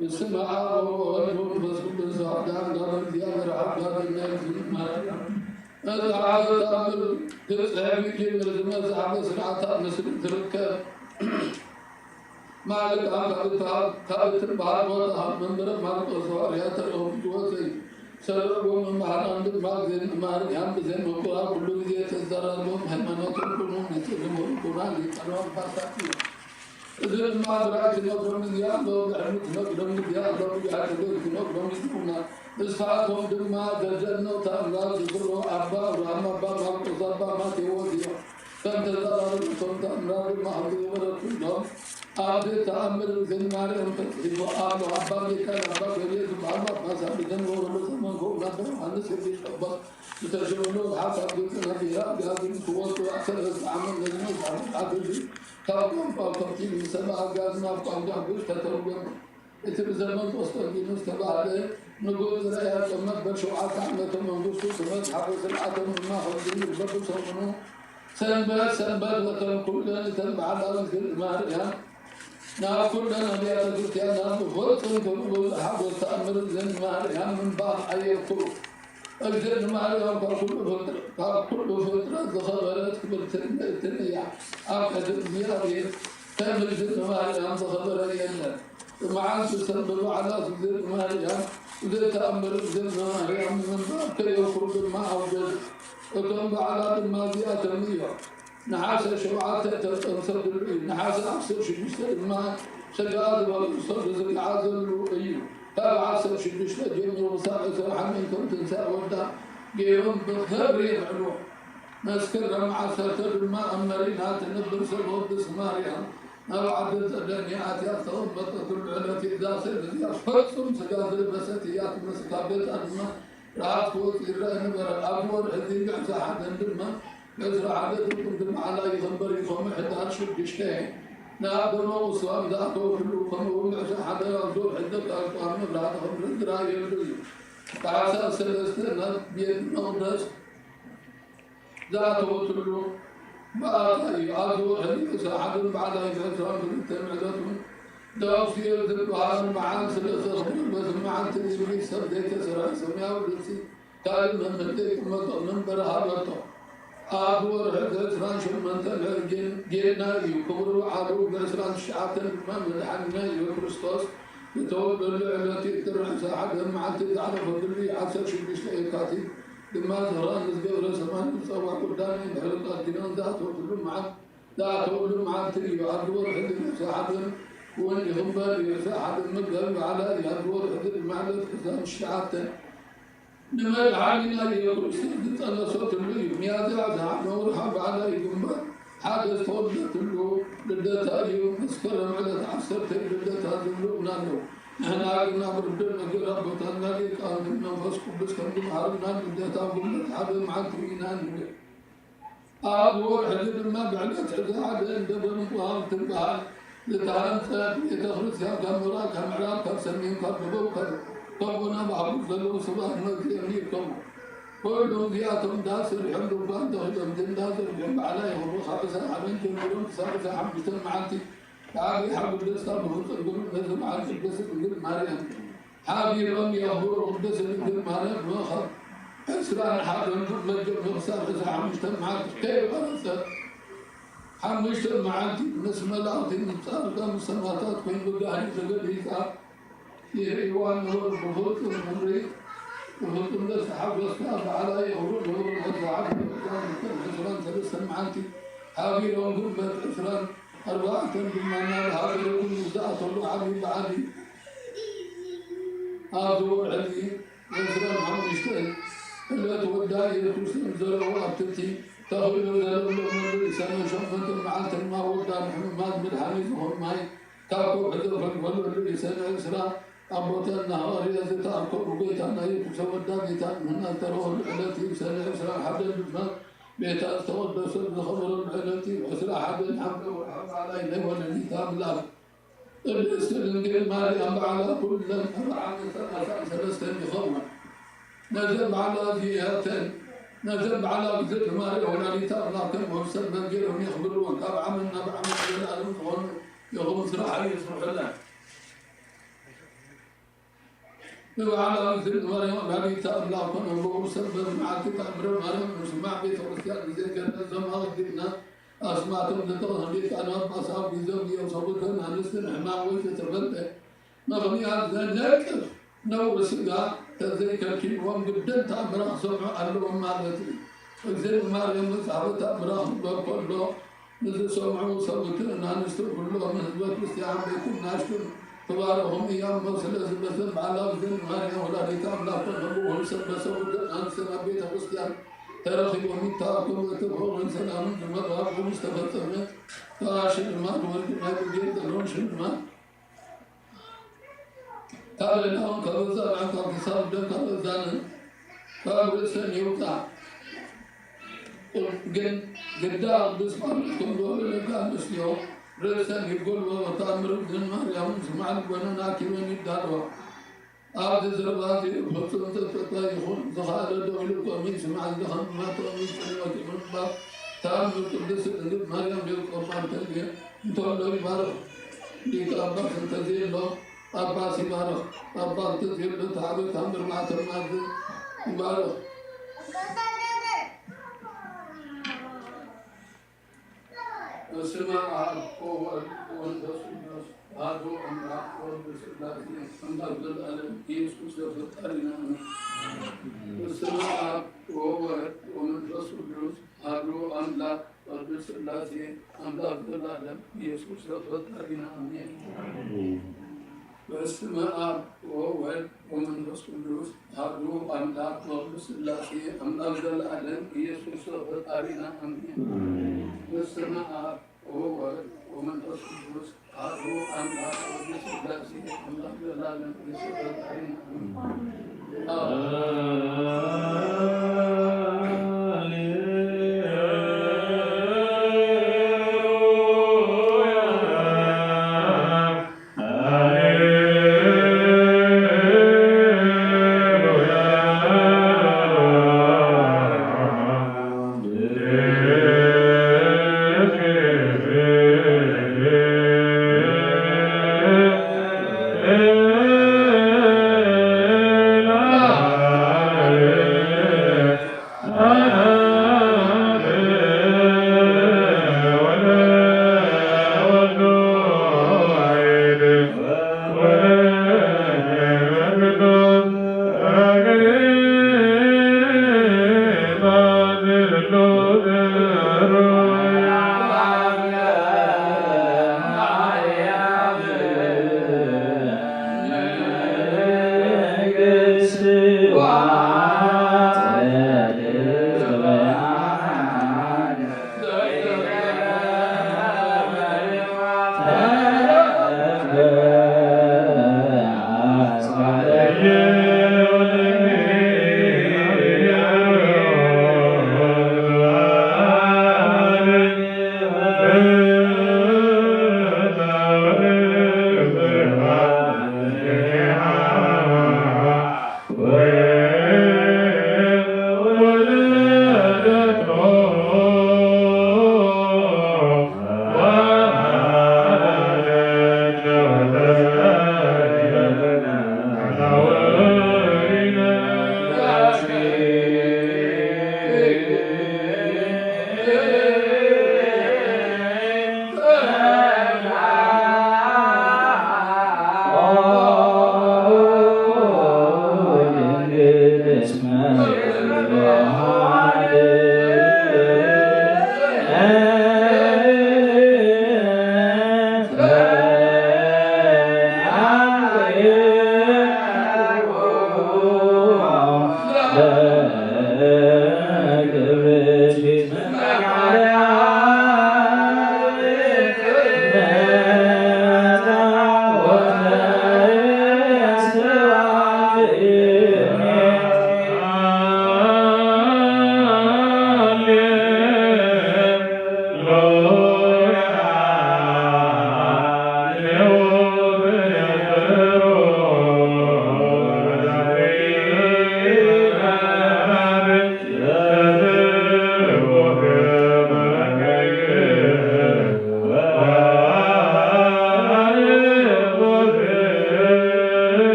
يسمع ونفس كل سعدان دار ديار عباد الناس هذا عاد تعمل تسعى في مرزمة زعم سرعة مثل تركب مالك عقد ثابت البحر وضع من برم مالك وصوار ياترهم جوزي سرقوا من بحر عند المال مال يام بزين وقرا كل ذي تزدرهم هلمنا تركهم نسلهم القرآن يقرأون فاساتي إذن ما برأت نقرم ديال لو بعمت نقرم ديال لو بعتبر نقرم ديالنا إسحاقهم دما دجنا تأملا ذكروا أبا ورحمة أبا مالك وصابا ما تيوزيا كنت تدار كنت أمرا المحمد ورسولهم آدي تأمل زين ماري أنت تجيب آلو أبا ميكا أبا كريه سبحانه ما سابدن ورلو سمان كو نبر عند سيدي شبا بتجربه حاسب دكتور بيها بهذه القوة وأكثر عمل نجم عدل كابون فاقتي من سبع جازنا قام جابوش تترجم اتبزمن توستي مستبعد نقول رأي كمت بشوعات عملت من دوستو سمت حفظ العدم ما خذني بدو سمنو سنبات وتن كلنا تنبع على الماريا نأكل لنا بيا دكتور نفوت كل حفظ تأمر زين ماريا من بعض أي كل الجن ماريا كل فترة ذخرت بالتنية أخذ مياري كم الجن ماريا ذخر ريانا مع تسبب على زين ماريا وذي تأمر زين ماريا من بعض كي يخرج ما أوجد وكم على الماضيات المية نحاس شبعات تنصد نحاس أحسن شبشت ما شجعات والصد زي عازل الوقيم تابع أحسن شبشت جميع وسائل سرحة منكم تنسى ودا جيهم بخير يفعلوا نذكر مع ساتر الماء أمرينها تنبر سبب بسمارها أو عدد الدنيات يأخذون بطة العلة إذا سيدي أشفقتم سجاد البساتيات مسكابت الماء رأت فوت الرأي برا الأبور الذي بعث أحد عندما يزرع عددكم بالمعنى يغنبر يفهم حتى أشرب بشتاهي نادر وصوام ذاته في الوقم وبعث أحد يرزول حدك أرقام لا تخبر الدراء يبرز تعاسى سلسلنا بيد نغرس ذاته تلو بآتي أرزول حديث أحد بعد يفسرون بالتمعدتهم دوسي الدبان معان سلسل بس معان تنسوني سرديك سرع سميا ودسي قال من مديك من برهابته أبور حدث رانش من تلع جينا يكبروا عارو برسران الشعاتن من حنا يكريستوس يتوب التي ترح ساعة معان تتعرف باللي عسر شبيش لإيقاتي لما ظهران نسبه رسمان نصوى قدامي بحرق الدينان ذاته كلهم معان ذاته كلهم معان تريد أبور حدث ساعة وإن هم يساعد المذهب على الأدوار حدث المعنى حسام الشعاتة لما العالمين يقول سيدة أن صوت الليل ميادة عزها نورحب عليكم حادث فضلة اللو لدى أيوم مسكرا على عصرت لدى اللو نانو نحن عقنا بردنا قرابة لي كان من نفسكم بس كنتم عارفنا لدى تاقم نتحب مع ترينان أبو حدث ما بعدت حزاعد عند بمقام تنبهان لتعرف يتخلص يا كاميرا كاميرا كسمين كببو كبونا بعض فلو صباح نزي أميركم كلهم فياتهم داسر الحمد لله دخلهم دين داسر الحمد عليه خمسة عمين كنورون سابسة حمد معانتي تعالي حمد الدستة بخصوص القلوب نزل معانتي الدستة من مريم حابي رمي يهور الدستة من مريم وخر إسرائيل حابي مجد مغسابسة حمد معانتي كيف أنسى حمشت معانتي نسمة لعطي نصار كم سنواتات كن بدأني سجل هيكا يريوان هو البخوت الممري وهو الناس حافظ كاف على يهود وهو الغزة عبد الإسلام سلسل معانتي هاوي لهم قمة إسلام أربعة بالمعنى هاوي لهم مزاعة الله عبي بعدي هذو علي وإسلام حمشت اللي تودع يتوسم زرعوا أبتتي تقول له من الإنسان شوفت المعانت ما ودا محمد بن حميد وهم ماي تاكو حذر فقبلوا الإنسان إسراء أبوتا النهار إذا تأكل بيتا نايت سودا بيتا من تروه التي إنسان إسراء حبل بالماء بيتا سودا سودا خبر التي إسراء حبل حمل وحب على إله والذي تام له الإنسان دير مالي أم على كل أربعة ثلاثة يخون نزل على فيهاتين نزل على بذكر مالي ولا لتاب لكن ومسلم غيرهم يخبرون تابع عملنا بعمل الألم يغم سرح يصرح الله وعلى مثل مريم وعليك أبلاغ ونبوه سبب معك تعبر مريم وسمع بيت ورسيات بذلك الزمان قدنا أسمعتم لتوهنيك أنا أصحاب بزوجي وصبتهم عن السنة ويتتبدأ مغني هذا ذاك نور سجا تذكر كي وام جدا تعبر سمع الله ما لتي زي مريم صاحب تعبر بقول نزل سمعوا صبتهم عن السنة كلهم من ذوق استيعاب بيتم ناشكر تبارهم أيام مرسل سبسم على وزن مريم ولا ريتام لا تنبوه سبسم عن سنة بيت وستيان ترخي ومن تاكم وتبعوا من سلام جمد وابو مستفتهم تاشر الماء والجمال وجيد اللون شرما قال لهم كبزا عن كبساب دم كبزان فابرسن يوقع قدا بسم الله دول لك مسلم رسن يقول وتامر ابن مريم سمع البنان كمن يداروا آد زرباتي فصلت تطايخون زخال دولك ومن سمع الزخم ما تؤمن سنوات من باب تامر قدس ابن مريم بالقرآن تلقى تولوا بارو ليك أبا سنتزيل له أبا سيبارو أبا تزيل له تعبي تامر ما تماد بارو السماء هو والرسول هذا أمر والرسول أمر بالألم يسوع سبحانه السماء هو والرسول هذا أمر والرسول أمر بالألم يسوع سبحانه والسماء هو والرسول هذا أمر والرسول أمر بالألم يسوع سبحانه والسماء هو ومن تصبر هذا أمر والرسول أمر بالألم يسوع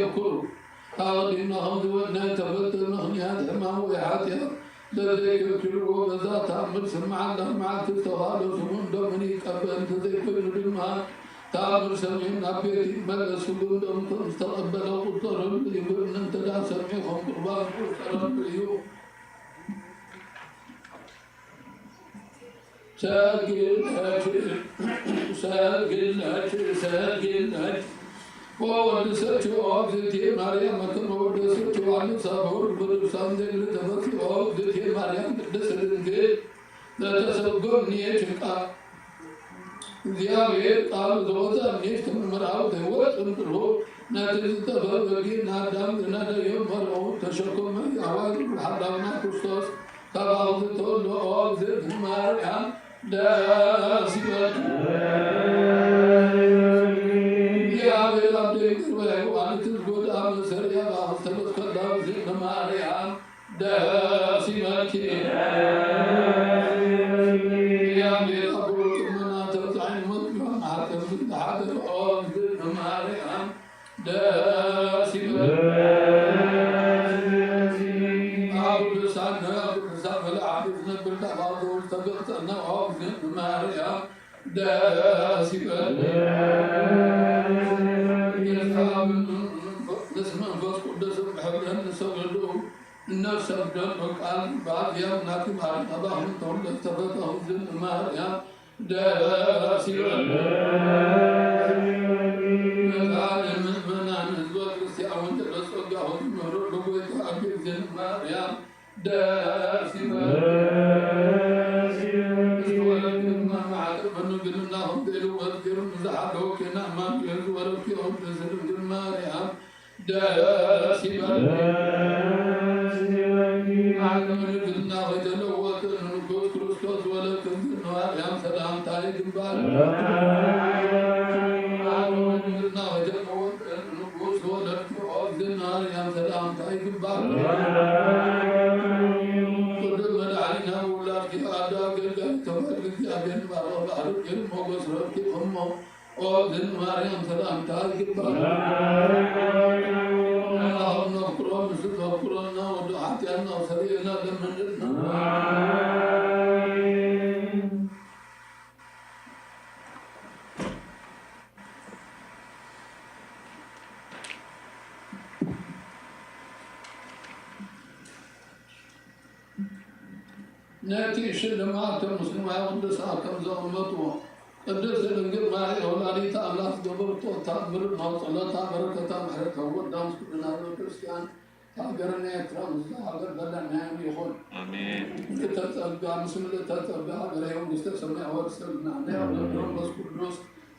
يكروا أغنينهم ذوقنا تبتلهم يا تمام ويحاتها لذيك كلوا بذات عمد سمع لهم معك استغالوا سمون دومني كبن تذيك ندمها تعمل سمين أبيتي ملا سبون دم تستقبلوا قطرهم يقول ننتدى سميهم قربان قطرهم باليوم ساقل وودسته أبزتي مريم كم وودسته عن صبور بدرسان دل تبكي أبزتي مريم دسرنجي لا تسبقني شقا ذيابير قال زوجة نيت من مراو دهوت انترو ناتج تبغي نادم نادم يوم مرو تشكم أول حدانا كريستوس كابوز تولو أبزت مريم داسيبت وأنت تقول أمر سريع وأستمت كذاب زين ماريان داسمك يا أمير أبوك منا ترجعين مطلوب حتى تحدث أم زين ماريان داسمك أبو لسان والعارف نبرت بعض وارتبطت أنا أم زين ماريان داسمك نسمع فوق قدس بحبهم نسولهم الناس أبدأ وقال بعد يوم ناتي بعد أباهم تولى ارتبطهم زين ماريان داسمك قال من نزول كريستيان رسول الله مرور بقوة أبي زين ماريان داسمك لهم دلوا وذكروا زحلوا كنا ما يزوروا في أرض سلم الماريا داسما عالم الجنة وجلوا وتنقص كريستوس ولكن الماريا سلام تاريخ بال عالم الجنة وجلوا وتنقص ولكن أرض الماريا سلام تاريخ بال وذن مريم سلام تارك اللهم اغفر لنا ودعاتنا وسرينا لمن ناتي شلمات المسلمين وندسا كم زومتوا قدس الانجيل معي اولادي تعالى جبر تو تعبر نوصلة بركة محرك هو دام كلنا كريستيان تعبرنا اكرام زاغر بدنا يخون امين تتبع مسلم تتبع غيرهم يستسمع ورسلنا نعم نبرم بس كلوس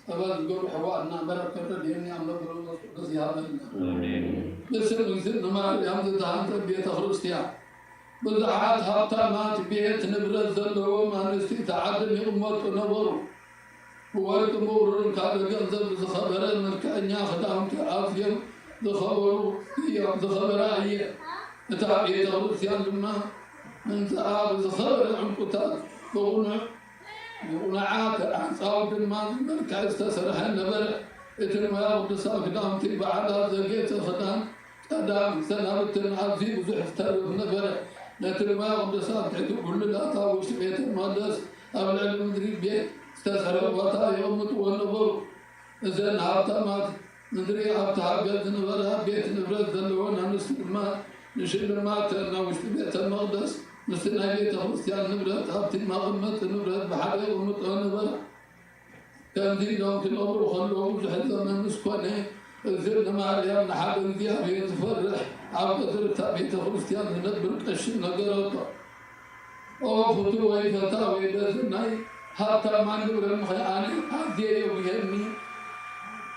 أبغى نقول حوارنا بركة ديني عم نبرم بس يهابنا امين بس الانجيل ما يوم تهانت بيت كريستيان بضعات هاتمات بيت نبرز ذلوا ما نستي تعدم أمة نبرو ويكمور كاد جنزب زخبر من كأنيا خدام كعافية زخبروا هي زخبراية تعبية روسيا لما من تعب زخبر عمقتال بقولنا عاكر عن صوت ما مركز تسرح النبر اتنما يغدسا خدام تبع على زقيت خدام قدام سنابت عزيز وزحف تاريخ نبر نترما ومدسا تحتو كل الأطا وشبيت المهندس أبل علم مدري بيت استسهر وطا يومت ونبر إذن هاتمات مدري هاتا بيت نبرا بيت نبرز دلونا نسلما نشلما ترنا وشبيت المقدس نسلنا بيت خريستيان نبرت هابتي ما غمت نبرت بحالي ومت ونبر كان دي لهم كل أمر وخلوهم جحزا من نسكواني زرنا مريم نحب نديها بيتفرح عبد التابيت خريستيان ندبر قشين نقرأته أو فتوى فتاوي بزناي حتى ما نقول المخياني عدي يومي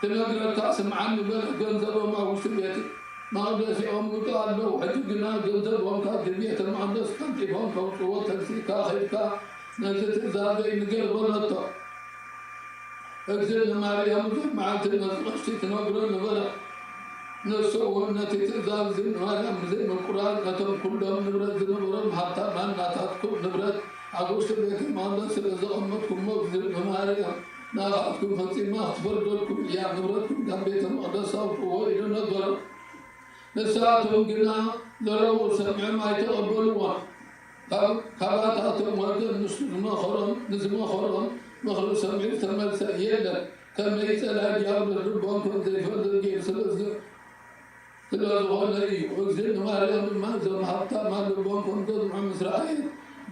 تنقرأ تاسم عنه بلا جنزب وما وشبيتي ما بدأ يوم قال له حجقنا جنزب وما كبيت المهندس كان تفهم كوكو تكسيكا خيكا نزلت زادي نقرب ولطه أجل مريم جمعت المسرحة تنقرأ نبرا نسوه نتي تزال زين مريم زين القرآن كتب كلهم نبرد نبرم حتى من نتاتكم نبرد أقول بيت المهندس إذا أمتكم مبذل مريم ناخذكم فاطمة تفردكم يا نورتكم كان بيت المقدس وإلى نظر نساتهم قلنا ضربوا سمع ما يتقبلوا كباتاتهم وقت نسمع خرم نسمع خرم مخلو سمع ثمل سيدا كما يسأل أجاب الربان كنت يفرد الجيب سلسل غنري وزين ما لهم ما زم حتى ما الربان كنت مع إسرائيل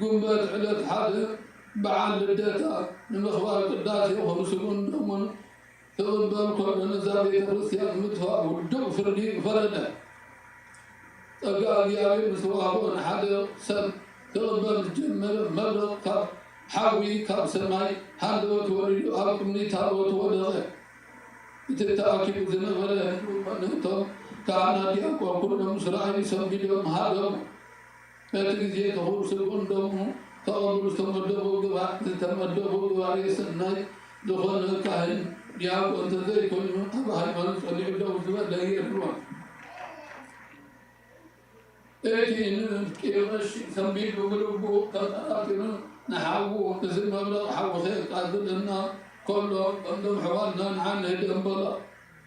قنبات علت حاله بعد الداتا من اخبار القداس وخمسون من تقبل كل نزابي روسيا مدفع والدق فردي فرده قال يا ابن سواهون حدا سب تقبل جمر مبرق كاب حاوي كاب سماي هذا وتوري أبني تابوت ودغه تتأكد زنغره نهتم كان ديك وكل مسرعي سبيلهم هذا فتجي تقول سبون دمه تقول استمدوا جوا تمدوا جوا يسناي دخلنا كاهن يا كنت ذي كل أبا هاي من صلي الله وسلم لا يروى لكن كيفاش سمي بقلبه كأكلنا نحاول نزل مبلغ حاول خير قادر لنا كله عندهم حوالنا عن هدم بلا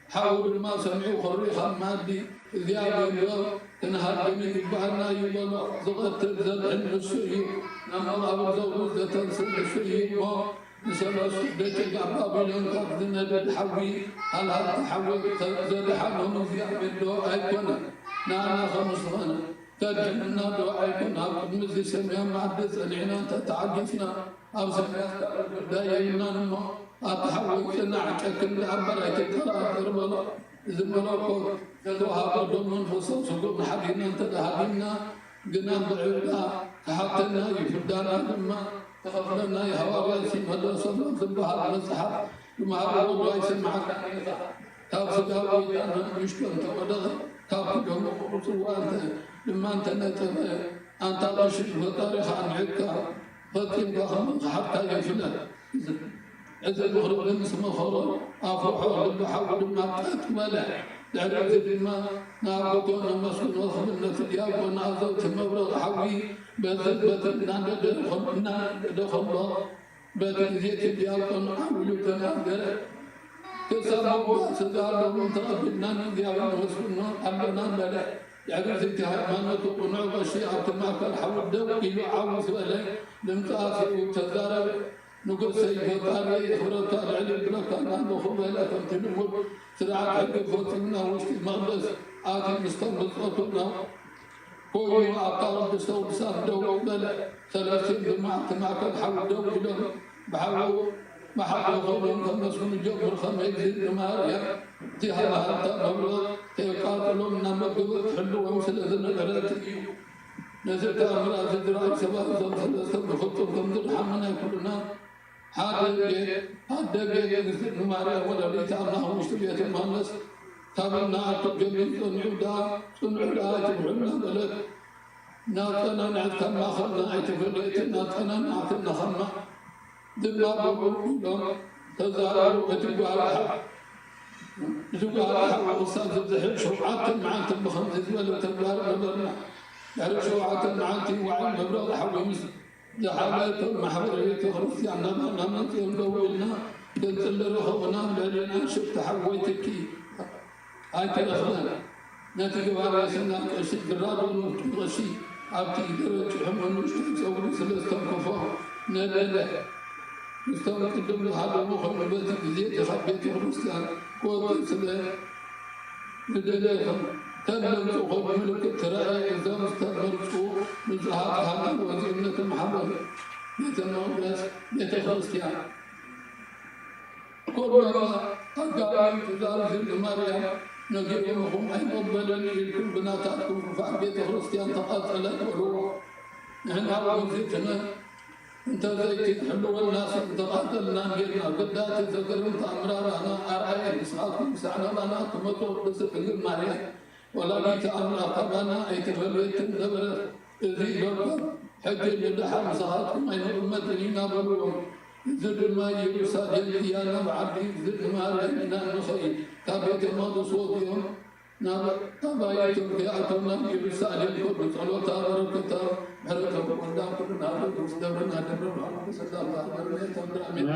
حاول ما سمعوا خريخا مادي ذياب اليوم تنهار بمن بعدنا يبلا ضغط الزرع النسوي نمر أبو تنسل الشيء ما نسأل بيت القبابل قدنا للحوي هل هذا تحول زاد حمهم ذياب اليوم أيقنا نانا خمسنا تجمعنا دعائكنا مثل سميا معدس العنا تتعجفنا أو سميا دايما نمو أتحول سنعك كل عبرك ترى تربلا زملوكو تدوها قدوم فصوص قدوم حدينا تدهدنا قنام بعيدا كحطنا يفردانا لما تخفلنا يهوى يسيم هدو صلى صبها المسحة لما هدو دعي سمعك تابسك هويتانا يشكن تقدغ تابسكهم وانت لما انت نتبه انت رشد وطارخ عن عكا فتن ضخم حتى يفلت إذا المغرب لمس مخرج أفرحوا لبحول ما تكمله لعرفت ما نعبدون مسكن وخمنا في اليوم ونعزوت مبرغ حوي بثبت دخلنا دخلنا بثبت اليوم ونعمل تنادر كسبوا سدار من تقبلنا اليوم وسكننا أبنا بلا يعرف انتهاء ما نطق نعب الشيعة ما كان حول الدوء يعاوز عليه لم تأثر وتزارب نقول سيد طاري خبرة العلم لك أنا نخبه لا تمتنون سرعة حق فوتنا وشتي مغلس آتي مستنبط أطلنا كوي أعطار بستوب سار دو بلا 30 جماعة معك الحول دو لهم بحاول محل غولهم كم نسكن الجو الخميس الجمارية تهلا حتى مبلغ تقاتلوا من مبلغ حلوا ومثل أذن العلاتي نزلت أمرا زدراء سبا زلزل بخطر كمدر حمنا كلنا هذا بيت نمارا ولا ليتعنا مشتبية المهندس تابلنا تجمل صنعودا تبعنا بلد ناتنا نعت كما خلنا اعتفلت ناتنا نعتنا خما دبنا بقولهم تزاروا وتبقى على حق تبقى على حق أستاذ الزحل شوعات معانت بخمسة ولا تبقى على يعرف شوعات معانتي وعين مبلغ حول مثل جحالات محبرية خرصي عنا ما نتيم لولنا تنزل رخونا لأننا شفت حويتكي هاي كالأخبار ناتي قبارة سنة أشد الرابع ونغشي أبتي درج حمد نشتك سوري سلسة كفاه نلالا نستوى قدم هذا المخم البيت بزيت خبيت خرصيان قوة سلسة ندلاكم تبلغ تقوم ملك الترائي إذا مستقبلتوا نزهات هذا وزينة محمد يتنوبس يتخلصيان كلما قدام تزال في مريم نجيبهم أي مقبلني لكل بناتكم فعبيت خلصيان تقاتلت وروح نحن عرض زيتنا انت زيت حلو الناس تقاتلنا نجينا قدات تذكرون أمرارنا أرأي إسحاقكم سعنا لنا تمطور بسفق مريم ولا نتعامل قبنا أي تفريت النبر ذي بركة حتى يدحر صهاتكم أي أمتنا نابلون ذل ما يرسل يانا بعدي ذل ما لنا نخيل كابيت ما صوتهم نبايتم في أتونا بسالم كل صلوة بركة بركة وقدا كل نار مستمرنا دبر سدا الله بركة آمين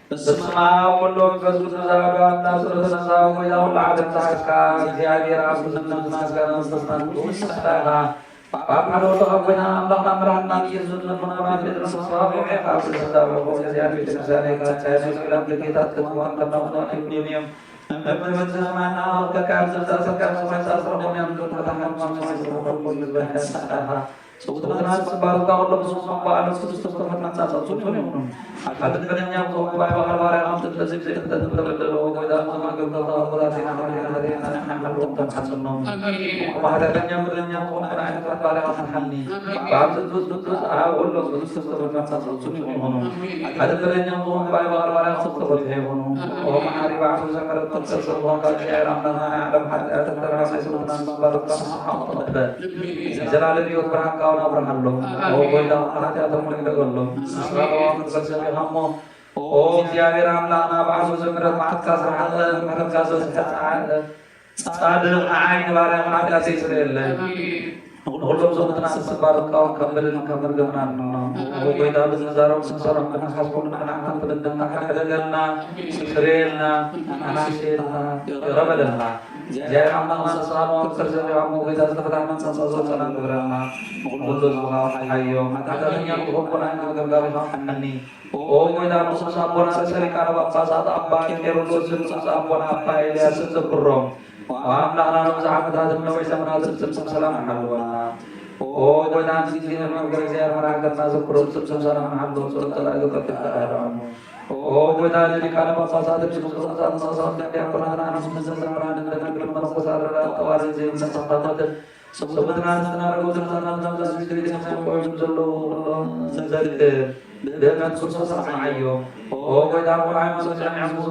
በስመ አብ ወወልድ ወመንፈስ ቅዱስ አሐዱ አምላክ ስለተነሳው ወያው ለዓለም ተሐካ እግዚአብሔር አቡነ ተናገረ ተስተናግዶ ይሰጣላ ባባዶ ተቀበና አምላክ አምራና ኢየሱስ ለምና ማድረስ ሰው ያፋስ ተዳበው እግዚአብሔር ቤተክርስቲያን ካቻይ መስቀል ለጌታ ተቋም ተናውና እንዲም በመዘማና ከካም ተሰከም ሰማሳስሮ የሚያምዱ ተታማን ማማስ ተቆቆል በሐሳታ ሰውተናስ ባሩካው ለብዙ ባለ ክርስቶስ ተፈናጻ ሱኑ ነው አልተገናኛ ባይ ባባራ አምጥ ለዚህ ተተተተተለው ወዳ ማገበታ ወዳቴና ወዳቴና ነሐሉ ተሐሰኑ ማህደረኛ ምድረኛ ቆና አይነት ባለ አፈሐኒ ባብዙ አወሎ ክርስቶስ ተፈናጻ ሱኑ ነው አልተገናኛ ባይ ባባራ ተፈተተ ሆኖ ወማሪ ባሁ ዘከረተ ተሰሰው ካጂራምና ዓለም ሐዳ ተተራሰ ሱናን ባረካ ሐመደ ዘላለ ዲዮት ብርሃን ካውና ብርሃንሎ ወይዳ አራታ ተሙን እንደገሎ ስራው ተሰሰ ሀሞ ኦ እግዚአብሔር አምላክና ባሱ ዘምረት ማጥቃስ ረሐለ መረጋዘ ተዓለ ጻድቅ አይን ባሪያ ማዳሴ ስለለ ሁሉም ሰውና ተባረካው ከበደን ከመርገምና ነው ወይዳ በዘዛራው ሰሰራ ከናሳስቆን ከናካን ተደና ከደገና ስክሬልና አናሽና ረበለና እግዚአብሔር አምላክና ሰላም ወከርዘው ያሙ ወይዳ ተፈታና ሰሰሰ ሰላም ግብራና ሁሉ ዘዋው ሐዮ ማታደኛ ቆቆና ገምጋባ ሐነኒ ኦ ወይዳ ሙሳ ቦና ሰሪካና ባባሳት አባ ቄሮሎስ ጽጻቦና አባ ኤልያስ ዘብሮም وأملأنا نمزعك هذا النوع سمنا سبسم سلام حلونا وقلنا نسيزين المنكر زيار مراكتنا زكرون سبسم سلام حلونا سورة الله يذكرك الأهرام وقلنا لكان مفاسات بسم الله صلى الله عليه وسلم سمران لنا كلمة مفاسات التواري زي من سقطات سبتنا نستنار وزرنا نمزع سبسم سلام الله زلت dengan sukses ayo oh kita mulai masuk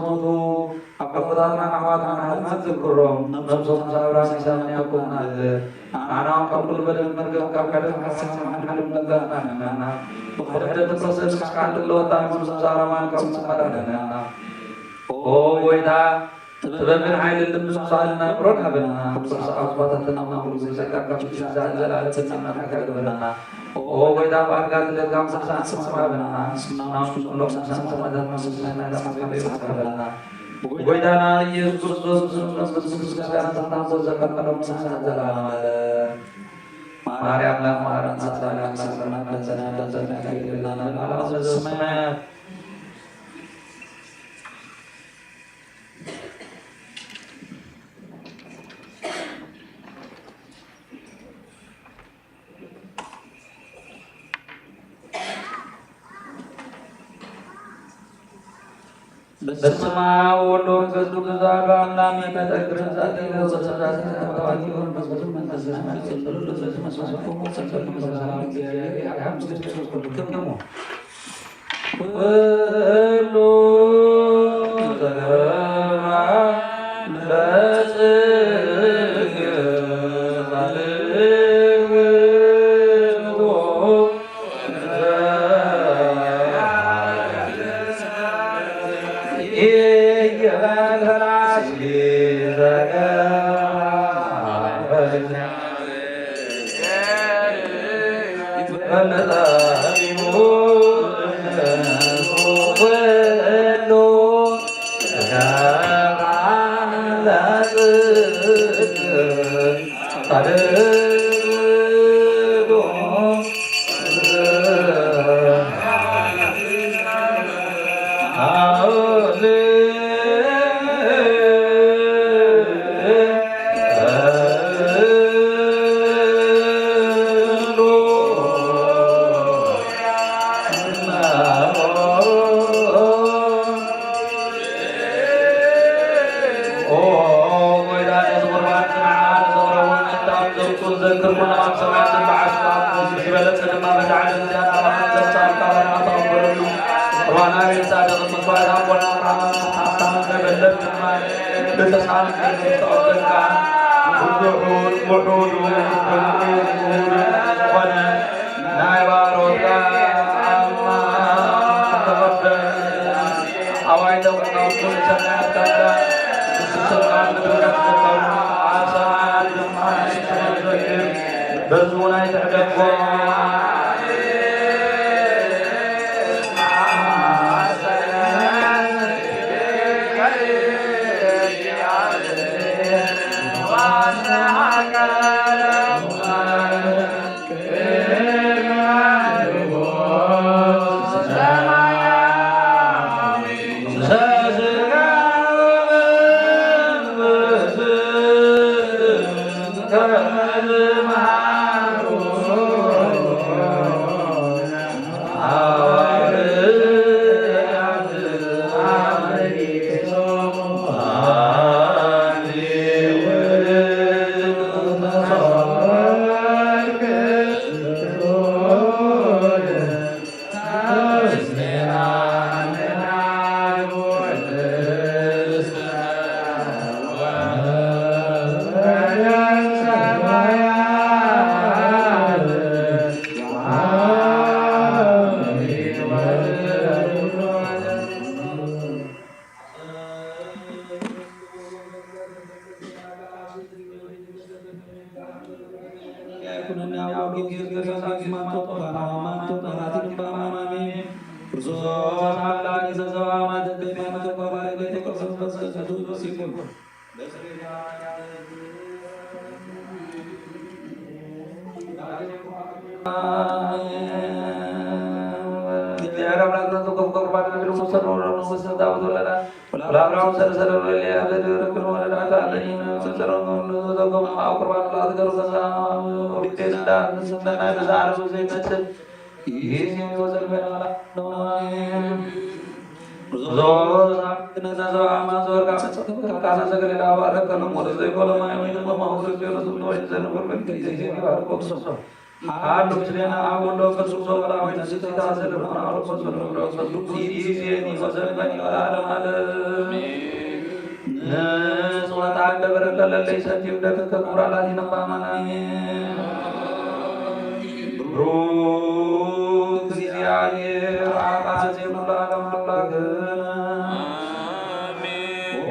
musuh apabila nawatan hal zukurom nafsu saudara misalnya aku anak kamu berbadan mereka kadang kasih halim negara ada proses sekali lo tahu saudara man kamu sekarang oh kita ጥበብን ኃይልን ልምሳልና ብሮን ሀበና ቅዱስ አባታትና ማሙሉ ዘቃቃችሁ ዘላለም ተናናካገበና ኦ ወይዳ ባርጋት ለጋም ሰሳን ስማበና ስናውስ ነው ሰሳን ተማዳና መስላና ለማፈበና ወይዳና ኢየሱስ ክርስቶስ ጋር ተንታቆ ዘቀቀለው ሰሳን ዘላለም ማርያም ለማርያም ሰላም ሰላም ለዘና ለዘና በስመ አብ ወወልድ ወመንፈስ ቅዱስ አሐዱ አምላክ የሚያጠግረን ዛሬ ወሰዳት ተባቲ ወር በዝበዙ መንፈስ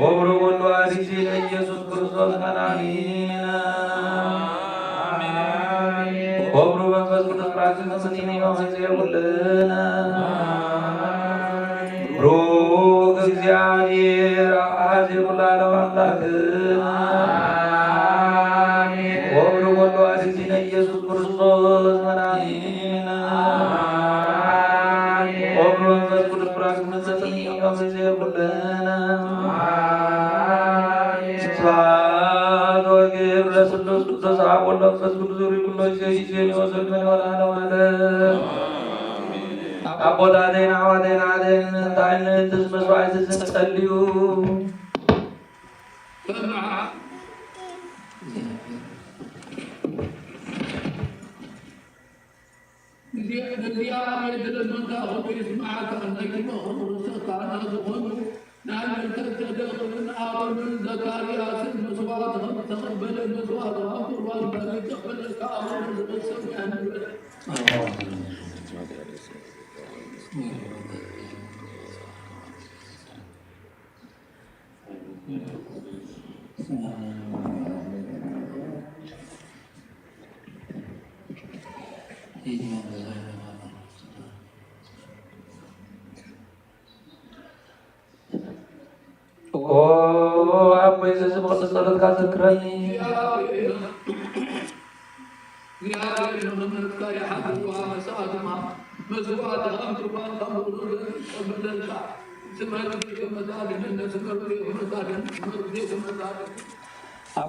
ወብሩ ወልድ ጊዜ ኢየሱስ ክርስቶስ መድኃኒነ ወብሩ መንፈስ ቅዱስ ራስን መስኒ መመጽውልነ ብሩክ እግዚአብሔር አሐዜ ኩላነ አምላክነ ወብሩ ወልድ ዋሕድ ኢየሱስ ክርስቶስ መድኃኒነ ወብሩ መንፈስ ቅዱስ ራስን መስኒ መመጽውልነ ስብሐት ወክብር ለስሉስ ቅዱስ አብ ወወልድ ወመንፈስ ቅዱስ ይኩን ይእዜሰ ወዘልፈ ወለዓለመ ዓለም። አቦታቴን አዋቴን ታይነት መስዋዕት ጸልዩ አቦይ ዘስብሐት ጸሎት ካዘክረኒ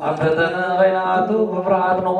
አፈተነ ኸይናቱ በፍርሃት ነው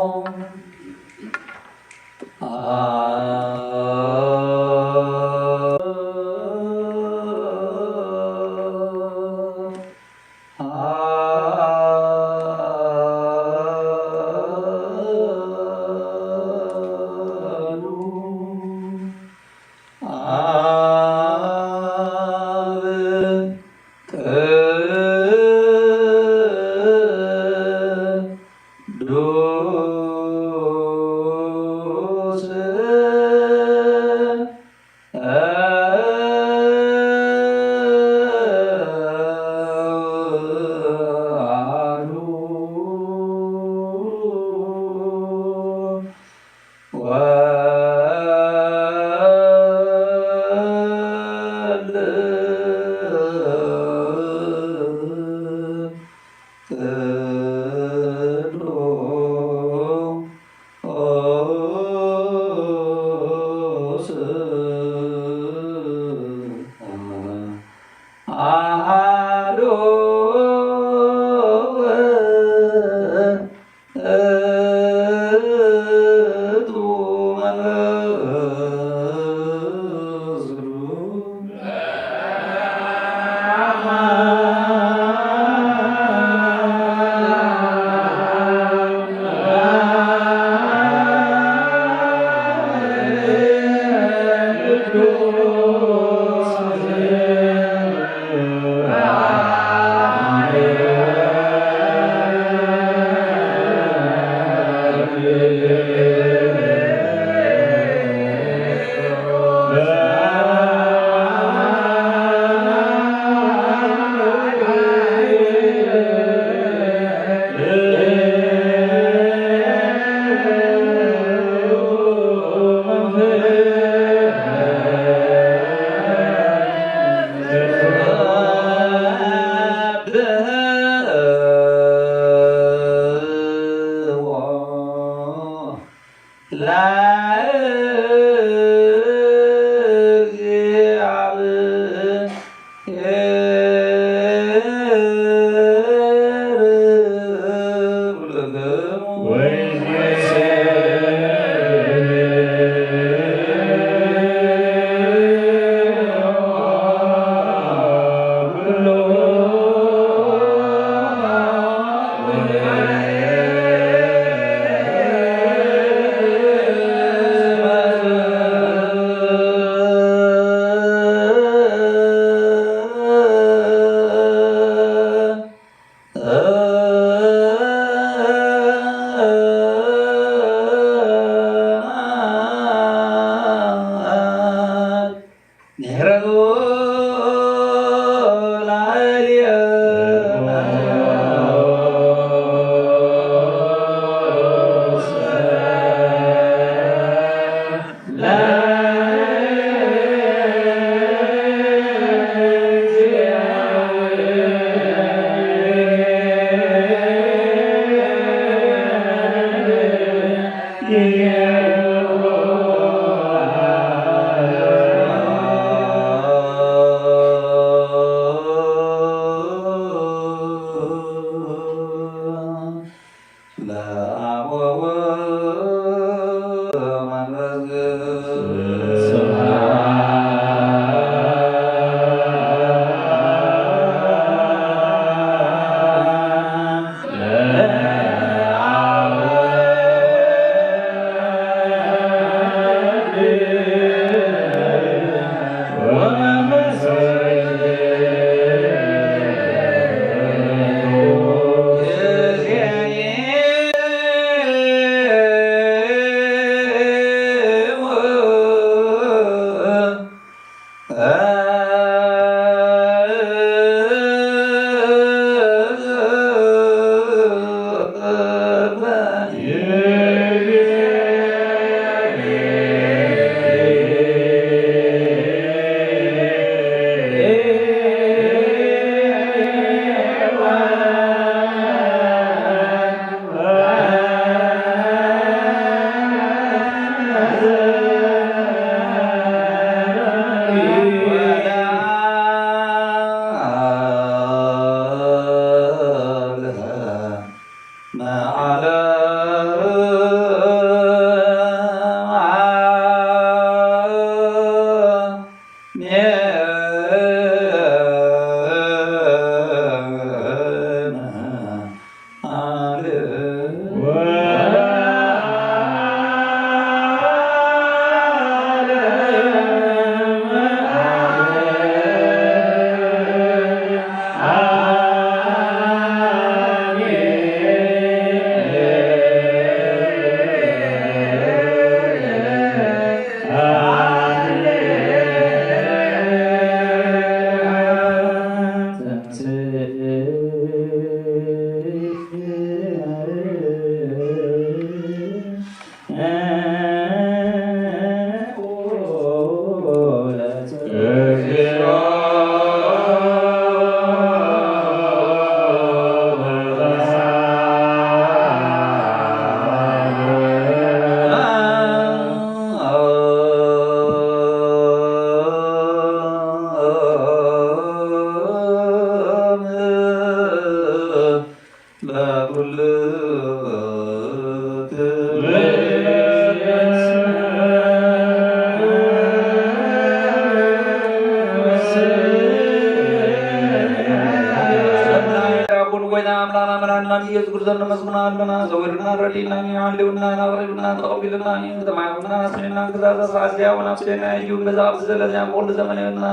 ጎይታ አምላክ አምላክ ኢየሱስ ክርስቶስ መስግናለና ዘወርና ረዲና ያንሉና ናብረና ተቀብልና ተማዩና ስነና ግዛዛ አዚያውና ስነና ይዩ በዛብ ዘለዚያ ሁሉ ዘመንና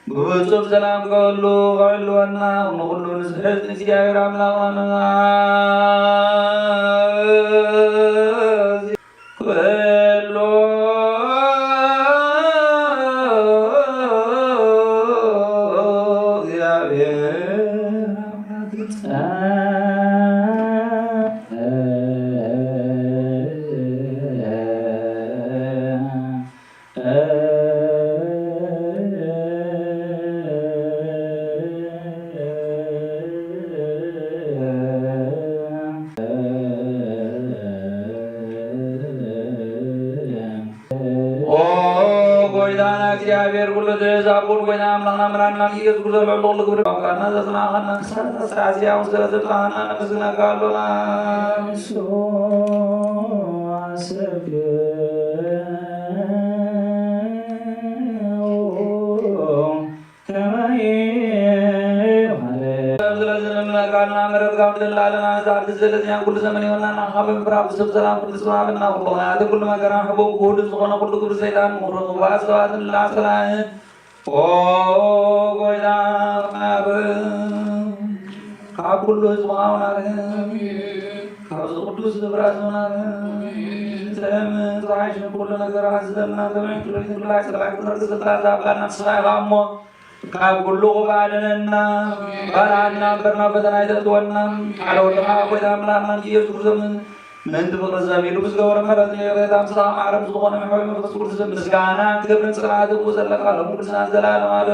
በፍጹም ሰላም ከሁሉ ከሁሉና ሁሉን ስለዚህ እግዚአብሔር አምላክና ኩሎ እግዚአብሔር ሁሉ ተዛቡን ጎይና አምላክና ምራና ኢየሱስ ክርስቶስ ለሁሉ ክብር ባቃና ዘስናና ሳዚያው ዘዘጣና መስግናጋሎና ሶ አሰብ ከማይ ጋርና መረጥ ጋር ደላልና ዛር ዘለዚያ ሁሉ ዘመን ይሆናና ሀበም ብራብ ሰላም ሁሉ ሰዋብና ሁሉና ሁሉ መከራ ሀቦ ሁሉ ዝኾነ ሁሉ ክብር ሰይጣን ሞሮ ዋስዋትን ላሰላህ ኦ ጎይታ ማብ ካኩሉ ዝማውና ካብዝ ቅዱስ ዝብራዝና ሰላም ዛይሽ ሁሉ ነገር አዝለና ተመን ሁሉ ላይ ሰላም ተርዝታ ባና ሰላም ካብ ኩሉ ባደነና ባራና በርና ፈተና ይተጥወና አለውና ጎይታ አምላክና ኢየሱስ ክርስቶስ ምን ትፈረዛም ይሉ ምስጋና መረጥ የበታም ሰላም አረም ዝኾነ መሐመድ መንፈስ ቅዱስ ምስጋና ክብርን ጽናት ወዘለቃ ለሙሉና ዘላለም አለ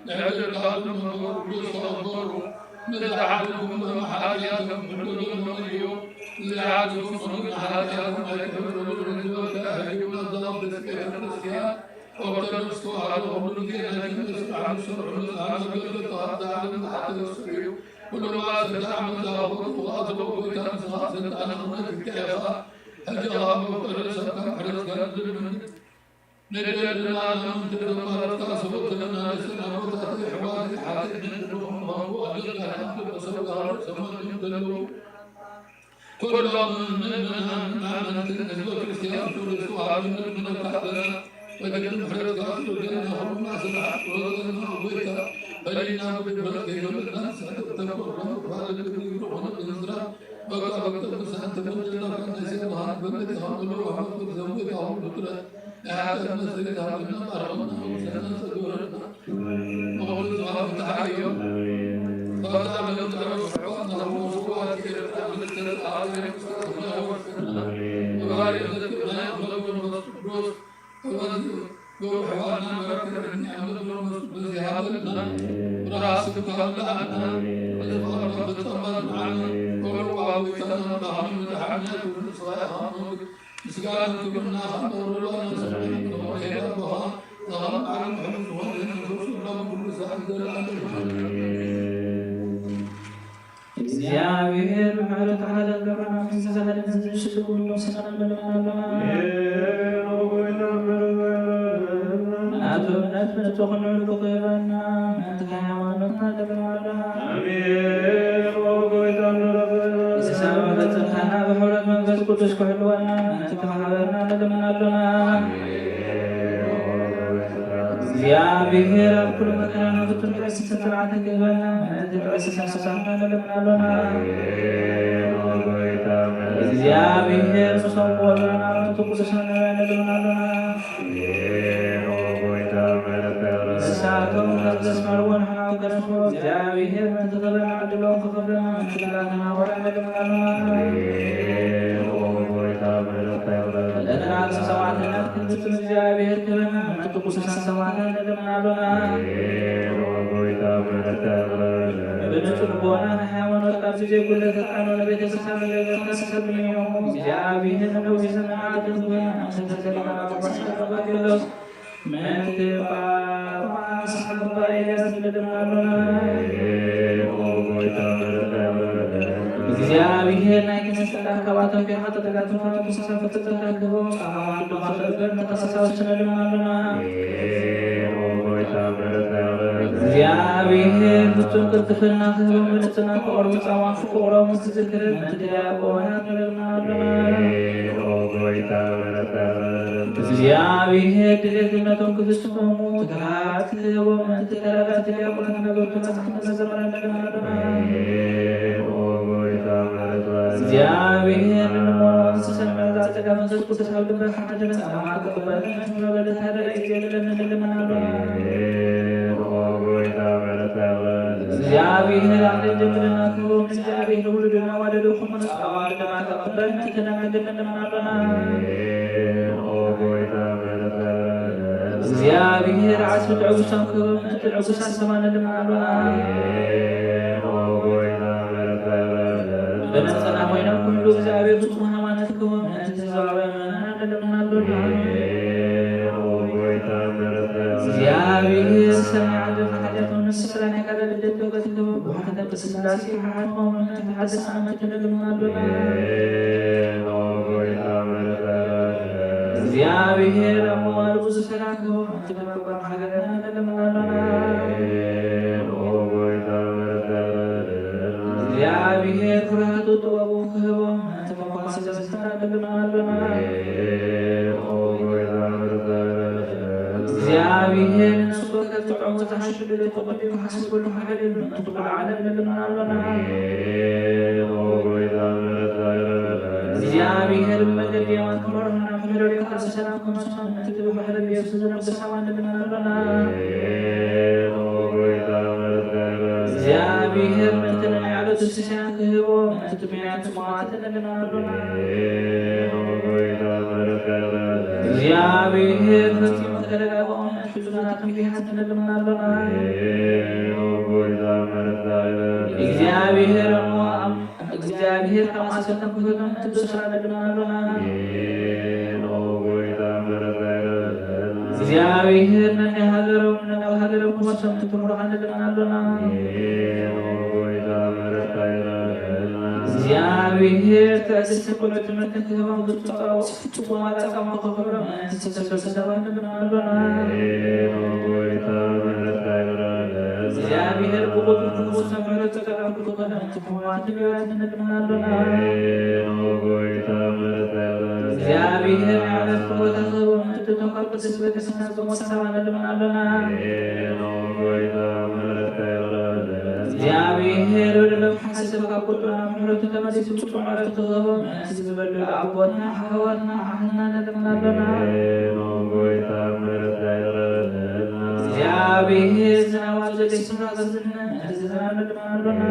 لأجل قادم وصبروا نزعتكم محالياتكم حلولكم اليوم زعتكم محالياتكم حلولكم وكاهلون الضرب بسكير الرسيان وارتلسوا على الذين لم عن شرع عن قلة عن حتى يسرعوا كل ما ستعمل له وأطلقوا كنسا ستعلمون الكيفة الجواب وقرصة حرص من نجدنا نمتد مرتا سبتنا لسنا مرتا حواد حاتم منهم وهو أجل الحمد وسوى سمد دلو كل من نزل كريستيان تورسوا عالم من الحدنا وجد حرص الجنة هم سبحت وغدنا وبيتا فلنا بالبلد يولدنا سأتتفر وفعل الكبير ونقنزرا وقالت بسانت مجلنا فنسيرها بمدها ولوها فزوجها بطرة أحد نسيرها من أرضنا وسنة سدورنا وغلظها بتحيو فقال من ترى حقنا ومسوات من الآخر وقال يذكرنا يخلق المسروس وحوانا وكر النعمة والمسروس راسك فلعنا وذكر بالطمن عنه وروا وكنا نحن نحن ونصيحنا مسكانك كنا خمر لنا سبحانه وتعالى ظهر على محمد ورسول كل سعد እግዚአብሔር በምሕረቱ አደረገና ዘላለም ሽጉን ሰላም እግዚአብሔር አብኩል መከራን ወጥቶልስ ተሰራተ ገበና እንደርስ ተሳሳና ለምናለና እግዚአብሔር ሰውቆና ተቁሰና ለምናለና ሳቶም ተዘስማሩን ሐናው ገረፎ እግዚአብሔር መንተተበና አድለው ከፈደና ስለላና ወራና ለምናለና ለተናገ ሰማዕትና ክንዱት እግዚአብሔር ከበና ተቁሰና ሰማዕትና ለምናለና በንጹህ ልቦና ሃይማኖት ቃል ጊዜ ጉለት ተቃኖ ለቤተሰብ ለቤተሰብ ነው እግዚአብሔር ነው የዘመናት ዘመን አንተተለና ተባረከ መንተባ ማስሐባ ኢላስ ለደማሉና እግዚአብሔር ናይ ከነስላ ከባተው ከሐተ ተጋጥሞ ተሰፈተ ተካከበ አማን ማፈረበን ተሰሳዎች ለደማሉና እግዚአብሔር ፍጹም ቅልጥፍና ከመለጽና ከኦርም ጻዋፍ ከኦሮም ዝክር እንዲያ ቆና ተለማለና እግዚአብሔር ድልነቱን ክርስቶስ ትጋት ወመንት ተራራት ያቆና ነገርና ተዘመረና እግዚአብሔር ወንስ ሰማዛ ተጋመዘት ተሳልበት ሐደና ማቀበል ነው ለታረ ይገለለና እግዚአብሔር አለጀልና ከሆነ እግዚአብሔር ሁሉና ወደዶ ሆነ አዋል ለማቀበል ተናገደና እግዚአብሔር አስብ ዕውሳም ከሆነ ዕውሳ ሰማነ ለማለና በነጸና ሆይና ሁሉ እግዚአብሔር ፍጹም ሃይማኖት ከሆነ ተዛበመና ለማለና እግዚአብሔር ሰማዕ ለማሐደቱን ስራና ካለ ለደበት ነው ወሐደ በስላሴ ሃይማኖት ወመን ተሐደስ አመት ለማለና እግዚአብሔር አሞዋል ብዙ ሰላም ከሆነ ተባባን ሀገራና ለማለና እግዚአብሔር ፍርሃቱ ጥበቡ ከሆነ ተባባን ስለስተና ለማለና እግዚአብሔር ንስበከ ተቆም ተሐሽብ ለተቀደም ሐስብ ሁሉ ሀገር ለምንጥቁ ዓለም ለማለና እግዚአብሔር መገድ ያማክመርና ምድር ከሰላም ከመሰማን ተተበ ባህረ ቢያስዘና በሰማን ለማለና እግዚአብሔር መንተና ያለው ተሰሳን ከህቦ ተተበያት ማዓት ለማለና እግዚአብሔር ፍጹም ተረጋጋውን ፍጹምና እግዚአብሔር ከማሰልጠን ስራ ደግናለና እግዚአብሔር ነን ሀገረው ኮሰም ትምራን ደግናለና እግዚአብሔር ተስፋ ቆሎት መተከ በመጥጣው ፍጹም አላቀማ ከበረ ተሰሰሰባን ደግናለና እግዚአብሔር በቁጥር ኮሰም ተቀራብ ከሆነ ተፈዋት ቢያት ደግናለና እግዚአብሔር ያለፈ ተሰው ተተቀበለ ስለተሰና በመሰባን ደግናለና እግዚአብሔር ወደለም ሐሰብ ካቆጥና ምሕረቱ ተመሲሱ ጾማት ተዘበ ሲበለ አቦና ሐዋና አህና ደግናለና እግዚአብሔር ዘናዋል ዘደስና ዘዝነ ደግናለና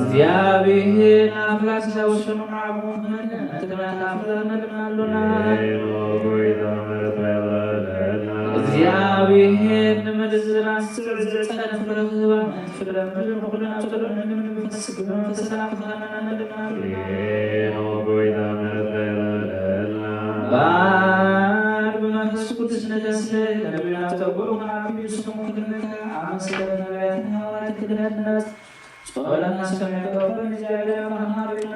እግዚአብሔር አምላክ ሰውሽኑ ማሙን ተከራታ አምላክ ደግናለና እግዚአብሔር ለመድዝራ ስለዘጸነ ፍረህባ ፍረህባ ሁሉና ተቀደም ተሰላም ተናናና ደግናለና ባር በመንፈስ ቅዱስ ነገሰ ለብና ተቆሩና ቢሱም ከነካ አመስገነ ነቢያት ሐዋርያት ክህነት ጾለና ሰማያዊ እግዚአብሔር መሐሪና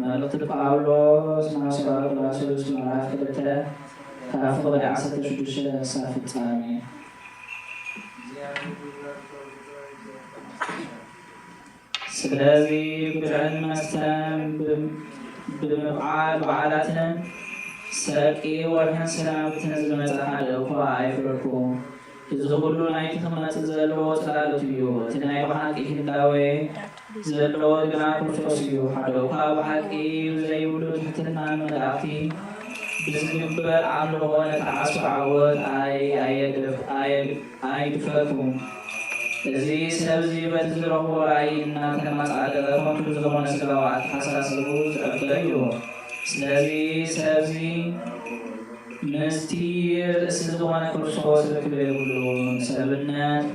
መልእክት ጳውሎስ ማስዋዕ ቆላስይስ ምዕራፍ 2 ካብ ፍቅሪ 16 ክሳብ ፍጻሜ። ስለዚ ብልዕን መስተን ብምብዓል በዓላትን ሰቂ ወርሕን ሰናብትን ዝመፀ ሓደ እኳ ኣይፍረድኩም። እዚ ኩሉ ናይቲ ክመፅእ ዘለዎ ፅላሎት እዩ። እቲ ናይ ብሓቂ ህላዌ ዘለዎ ግና ክርስቶስ እዩ። ሓደ እኳ ብሓቂ ብዘይብሉ ትሕትናን መላእኽቲ ብዝግበር ኣምልኾ ነቲ ዓስቢ ዓወት ኣይድፈኩም። እዚ ሰብ እዚ በቲ ዝረኽቦ ራእይ እናተማፃደቐ ከንቱ ዝኾነ ስጋዊ ኣተሓሳስቡ ዝዕበ እዩ። ስለዚ ሰብ እዚ ምስቲ ርእሲ ዝኾነ ክርስቶስ ርክብ የብሉን። ሰብነት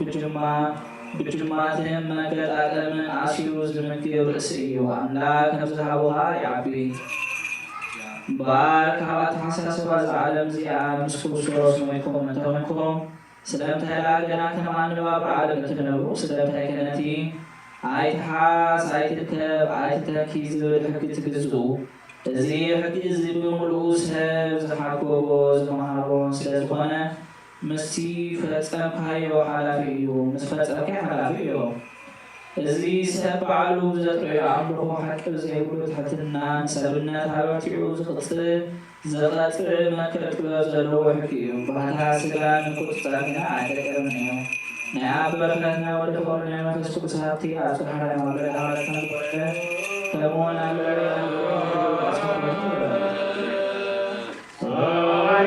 ብጅማትን መገጣጠምን ኣስዩ ዝምግብ ርእሲ እዩ። ኣምላክ ነብዝሃቡሃ ይዓቢ እምበር ካብ ኣተሓሳስባ ዝዓለም እዚኣ ምስ ክርስቶስ ሞይኩም እንተኮንኩም ስለምንታይ ገና ከም ኣንባብር ዓለም እትነብሩ? ስለምንታይ ከነቲ ኣይትሓስ፣ ኣይትርከብ፣ ኣይትተኪ ዝብል ሕጊ ትግዝኡ? እዚ ሕጊ እዚ ብምሉኡ ሰብ ዝሓጎቦ ዝመሃሮን ስለዝኾነ ምስቲ ፈፀምካዮ ሓላፊ እዩ፣ ምስ ፈፀምካ ሓላፊ እዩ። እዚ ሰብ ባዕሉ ብዘጥርዮ ኣምልኾ ሓቂ ዘይብሉ ትሕትናን ሰብነት ሃበቲዑ ዝቐፅል መክረ ጥበብ ዘለዎ ሕጊ እዩ። ባህታ ስጋ ንቁፅፃር ግና ኣይጠቅምን እዩ። ናይ ኣብ በረከትና ወዲ ኮነ ናይ መንፈስ ቅዱስ ሃብቲ ኣብ ፅሓራ ማበረ ሓረካ ዝኮነ ከምኡውን ኣብ Yeah.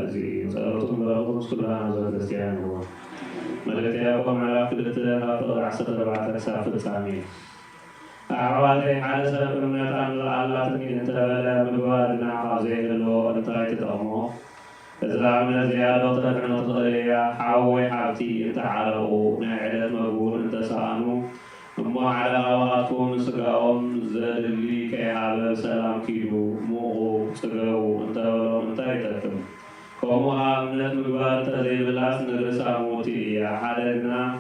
أزي صلواتهم برغم كلها نظر كريستيان هو ملكتياكم على كل هذا عصر بعد سافر سامي أعواتي على سبب من الله تنين تبلا مقوارنا عزيز له أنتاي تدعمه إذا من زيادة تكن تضيع حاوي حابتي تعالوا نعلم مقول انت سانو أما على غواتكم سقاهم زاد اللي كي حابب سلام كيلو موغو سقاو انت ولو انتاي تكن كومها من المقوار تزيب اللاس نرسا موتي يا حالنا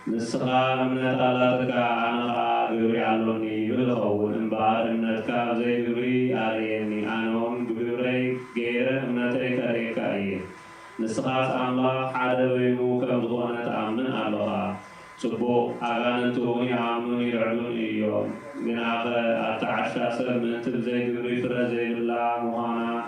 نسخا من تالاتك عنها قبري علوني بالخون انبار منتك زي قبري عليني عنهم قبري غير منتك ريكاي نسخا الله حاد وينو كم ضوانت عمن الله سبو أغانتو يعملون يلعبون إيوم من آخر أتعشى سر من تبزي قبري فرزي بالله مهانا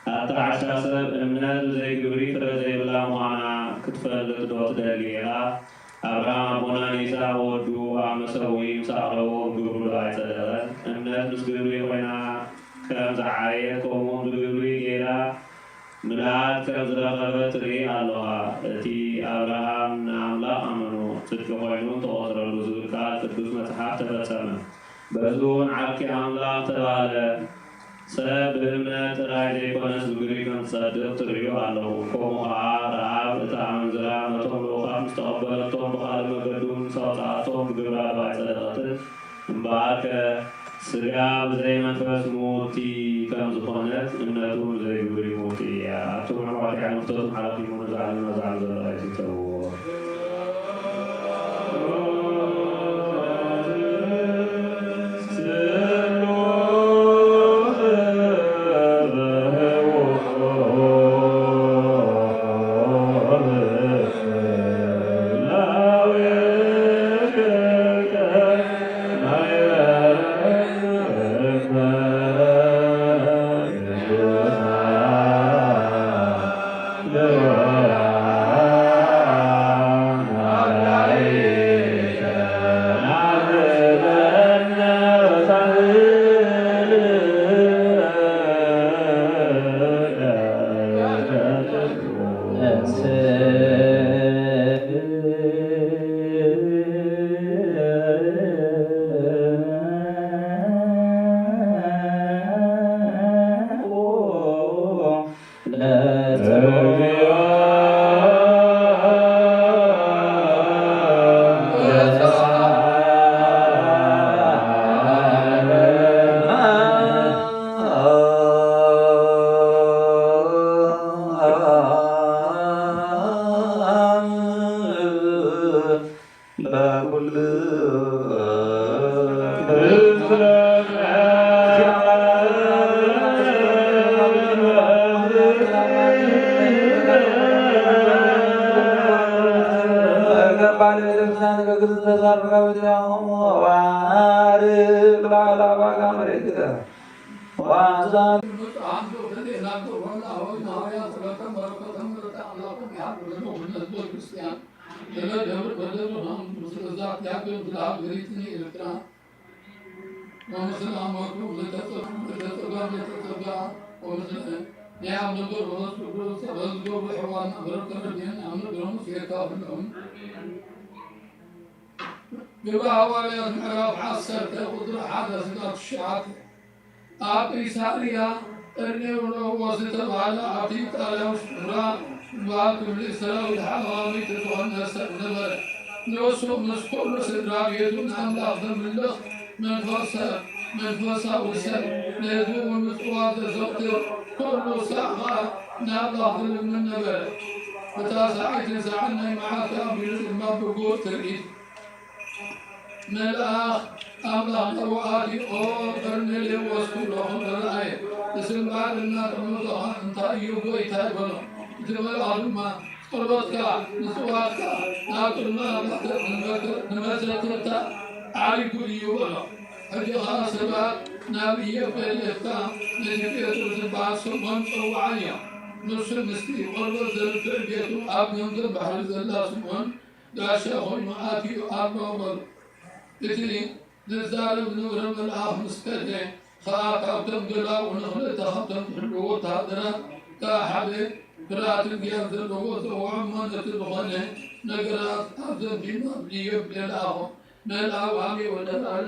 أتعشى سر من تبزي قبري فرزي بالله مهانا كتفل دوت دليلا أبراهام أبونا نيسا ودو أمسوي مساقو قبرو لاي تدرن أمنات مسقبري وينا كم زعاية كومون قبري جيلا ملاد كم زرقبت ري الله تي أبراهام نعملا أمنو صدق وينو تغطر الوزوركات قدوس متحف تفتسمه بزون عركي عملا تبالي سبب من تراجع كونس بقريكم صدق تريو الله كومها رعاب تعمل زرامتهم لوخا مستقبلتهم بخار مقدون صوتاتهم بقرار باعتدغتن مبارك سرقاب زي منفس موتي كم زخونت إنتهم زي قري موتي يا أتوم عواتي عن مفتوثم حلقي منزعل المزعل زرائي تتوه ساريا النور وسط على عتيق على وشرا وكل إسراء الحرام تتونس النبر نوسو مسكول سدرا يدون عند أفضل من لخ من فصا وسر نذو مسواد زوتر كل ساعة نال أفضل من النبر فتاسعت زعلنا معك بالما بقول تريد ملاخ الله وآلي أو برنلي وسكولهم الرأي اسم بعد النار مضاها انت أيوب ويتابلو جمال عظمة قربتك نسواتك ناكل ما نمزلتك عالي كل يوم حجها سبات نابية في الإفتاء نجفية الزباع سبحان صوعانيا نصر مسكي قربت الفرقية أب ينظر بحر الله سبحان داشا خوي معاتي أب نوبل تتري نزار بن رب الآخ مسكته خاطم قلا ونخلت خاطم حلوة هذا كحد قرات الجيان ذنوبه وعمان تدخله نقرأ هذا فيما بليب للآخر نلعب ونلعب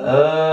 Amin.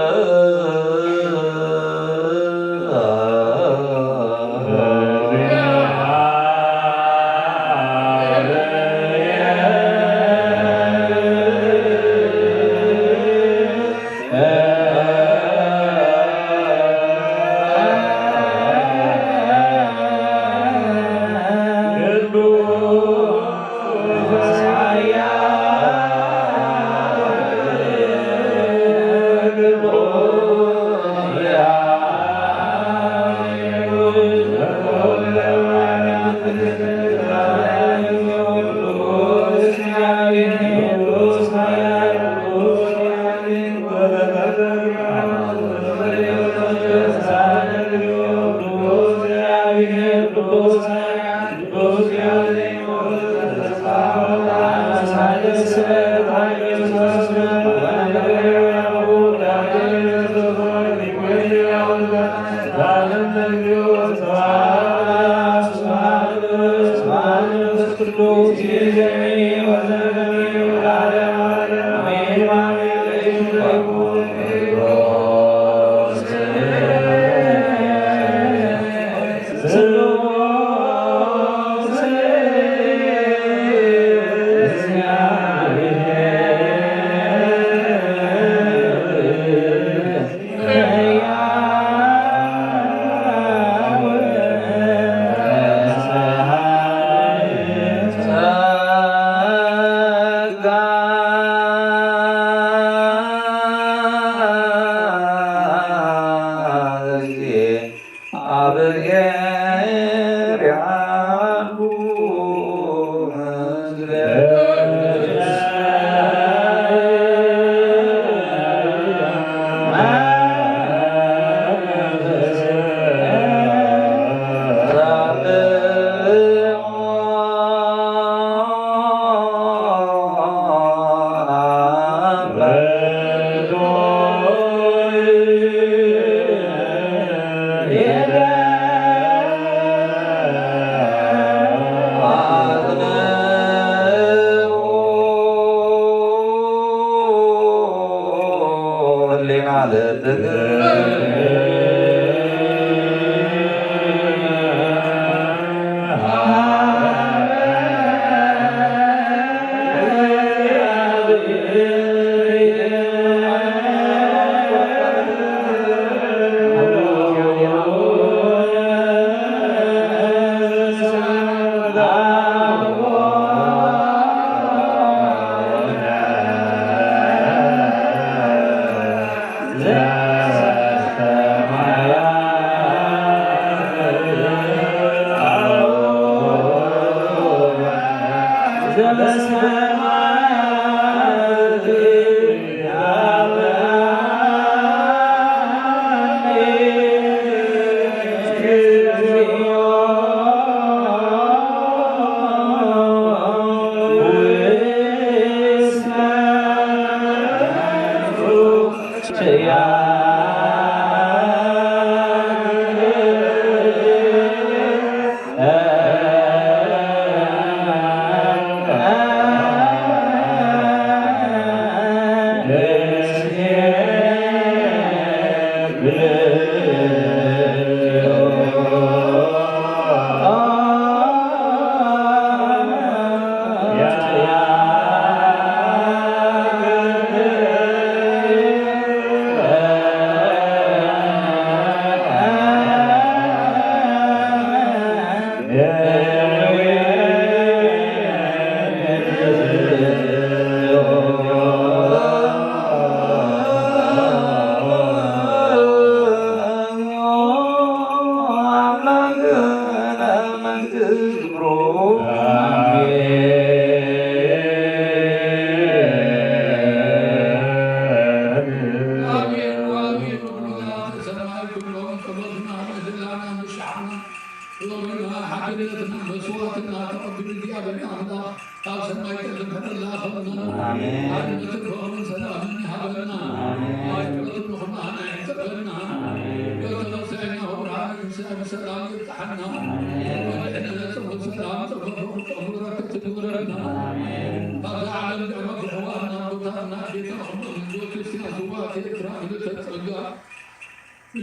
ዋቴ ትራ ለተጸጋ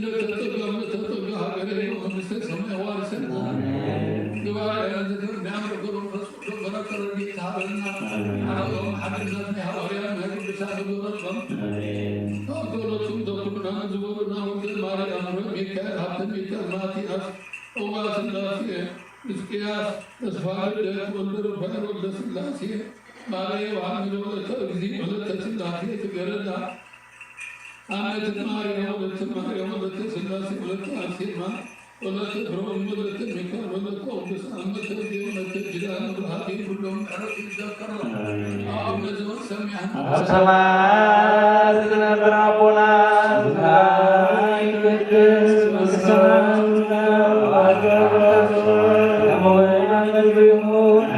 ለተጸጋ ለተጸጋ ሀገሬ ወንስተ ሰማይ ዋርሰና ግባያ ለዘከር ዳምር ገሩ ረሱል በረከረ ዲታበና አላሁ ሐዲዛት ሐዋርያ ማግብሳ ገበረም ዶሎቱም ዶኩና ዝቦና ወንጌል ማርያም ሚካኤል ሀብተ ሚካኤል ማቲያስ ኦዋስ ስላሴ እስቂያስ ተስፋለ ወልደ ሩፋኤል ወልደ ስላሴ ማርያ ወአሚሮ ለተእግዚእ ወለተ ስላሴ ትገረዳ አመት ማርያም ወለተ ማርያም ወለተ ስላሴ ወለተ አርሴማ ወለተ ፍሮም ወለተ ሚካኤል ወለተ ኦብስ አመት ወለተ ጅላን ብርሃቴ ሁሉም ቀረጥ ይዘከራ አሁን ዘመን ሰሚያን ሰማያት ዝነበራቦና ዘይክድስ መስሰማና አገባቶ ለሞይና መልብዩ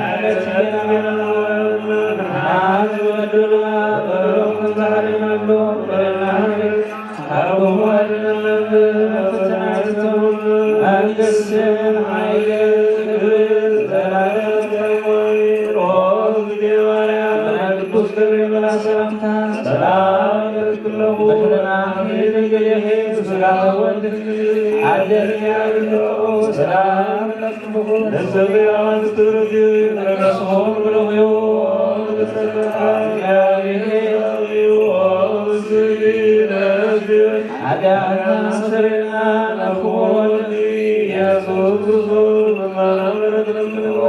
አለሰና አዝወዱላ በሮም ዛሬናሎ በናህ አሮሙ አድነለብ ፈተናቸው አንደስን ኃይለ ግብር ዘላለም ዘሞይ ሮዝ ጌዋርያ ቅዱስ ገብርኤል ሰላምታ ሰላም ለክለሁ በሽረና ሄደገሌሄ ስጋ ወልድ አደርያ ብሎ ሰላም ለክለሁ ለዘብያን ትርግ ረሶም ብለውዮ አዳና ሰሬና ነፎኒ ኢየሱስ በማምረት ለምንዋ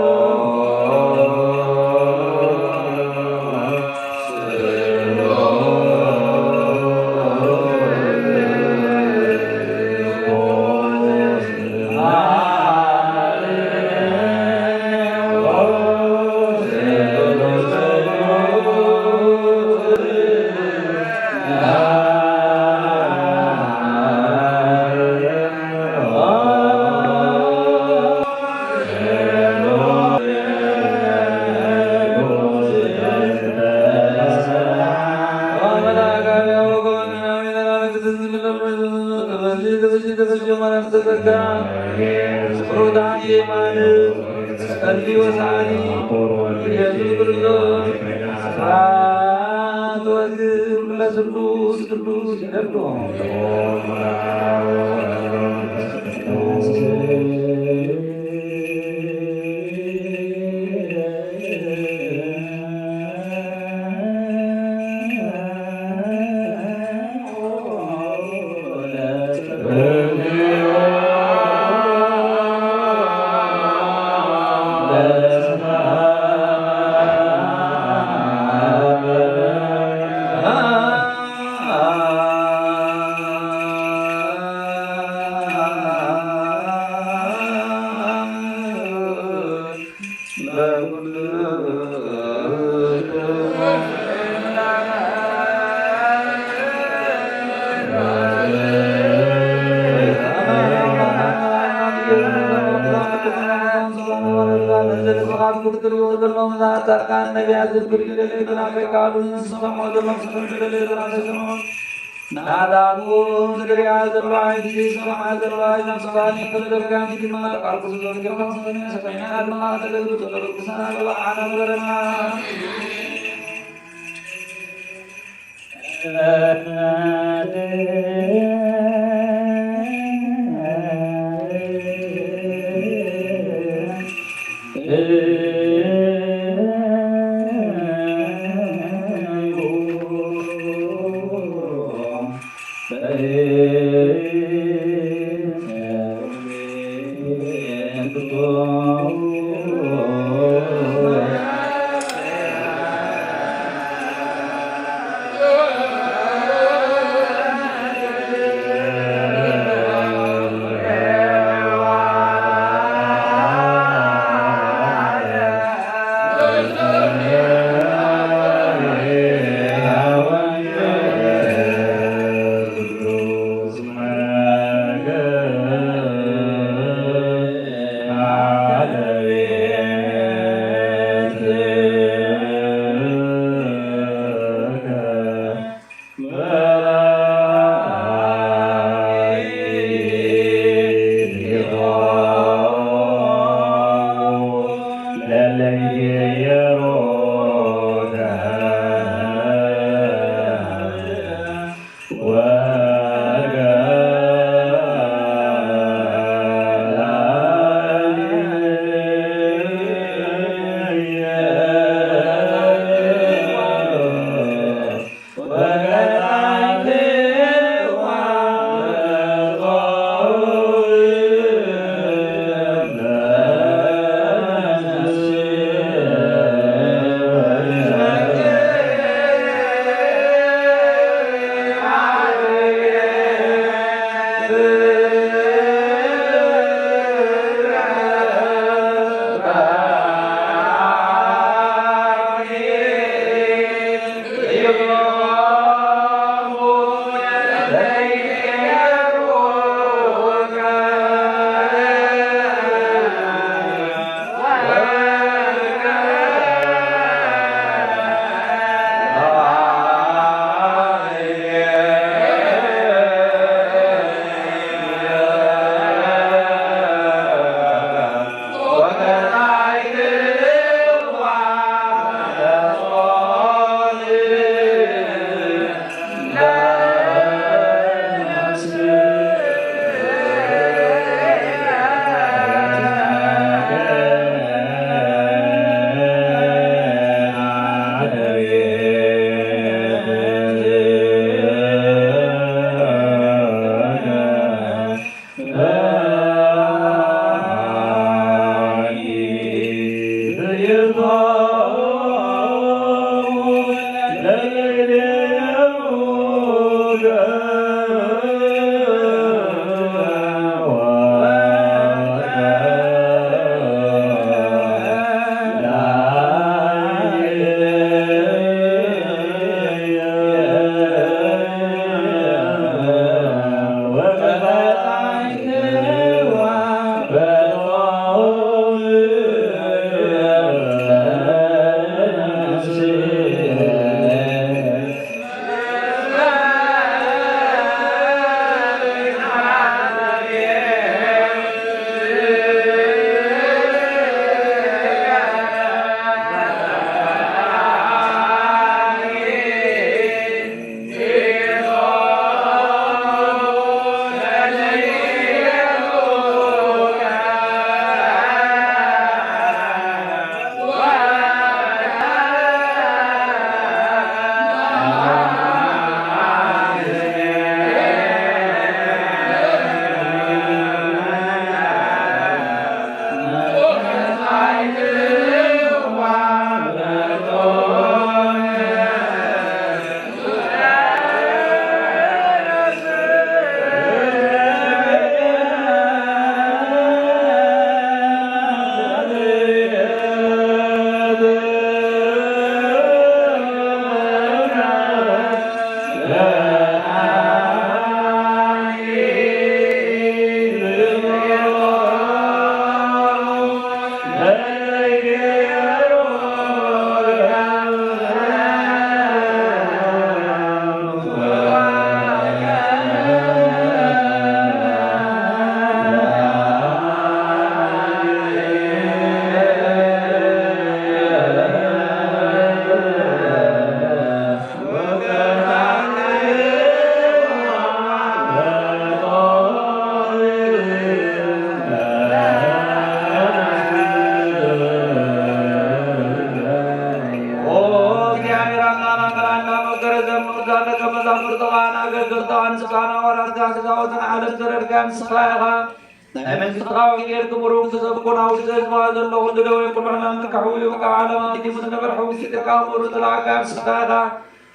أنا قلت أنا سكانا ورد كذا عالم ترى كان سخاها من تقاو غير كبروا تزبون أو تزبوا ذل ولدوا يقولون أن كحول وكعلم أن يمسك برحوم تكامل وطلع كان سخاها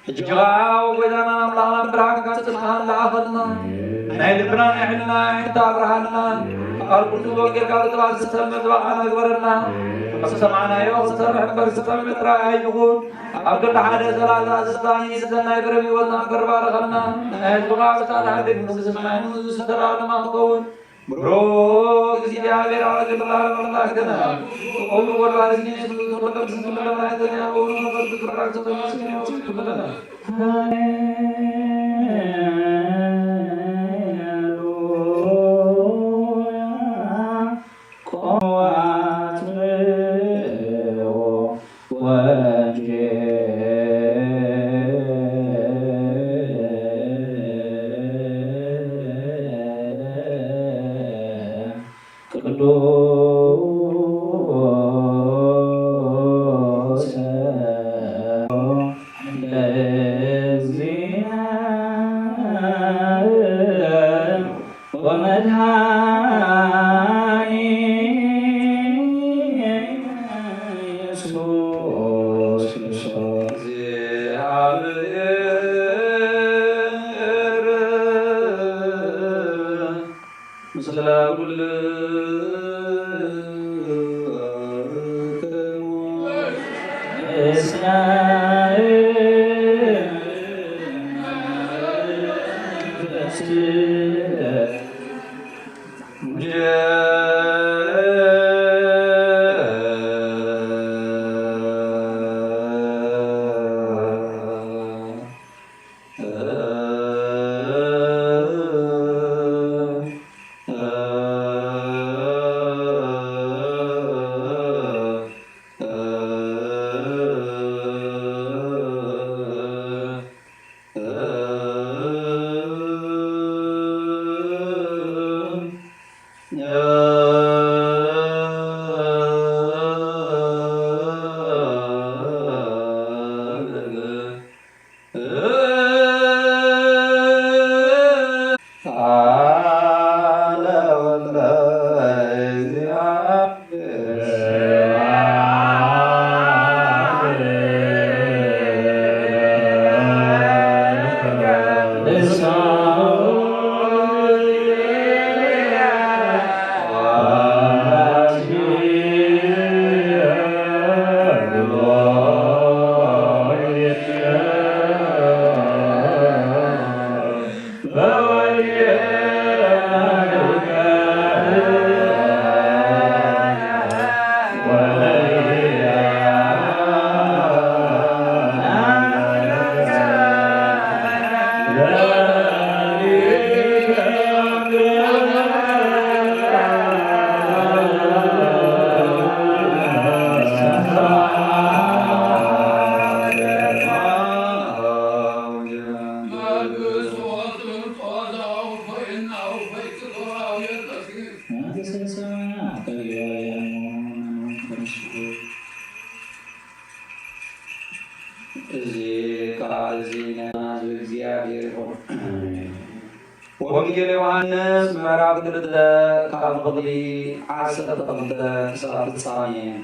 جاءوا وإذا الله برهان كان سخاها لا أخذنا نيلبنا إحنا إنتابرهنا أركض وكير كذا تبع سلم تبع أنا قبرنا سمعنا يوم سمع برسم مترا يقول عبد الحادث ثلاثة أستاني سنة يبرمي وطن كربار خلنا أجمع بسال حدث مسلمان سدران ما قول بروك زيادة بيرا الله كنا أول مرة سنين سلطة سنين الله كنا أول مرة سنين سلطة ومجيل يوحنس مراب قلت كان قضلي عسل قلت سلام الثانية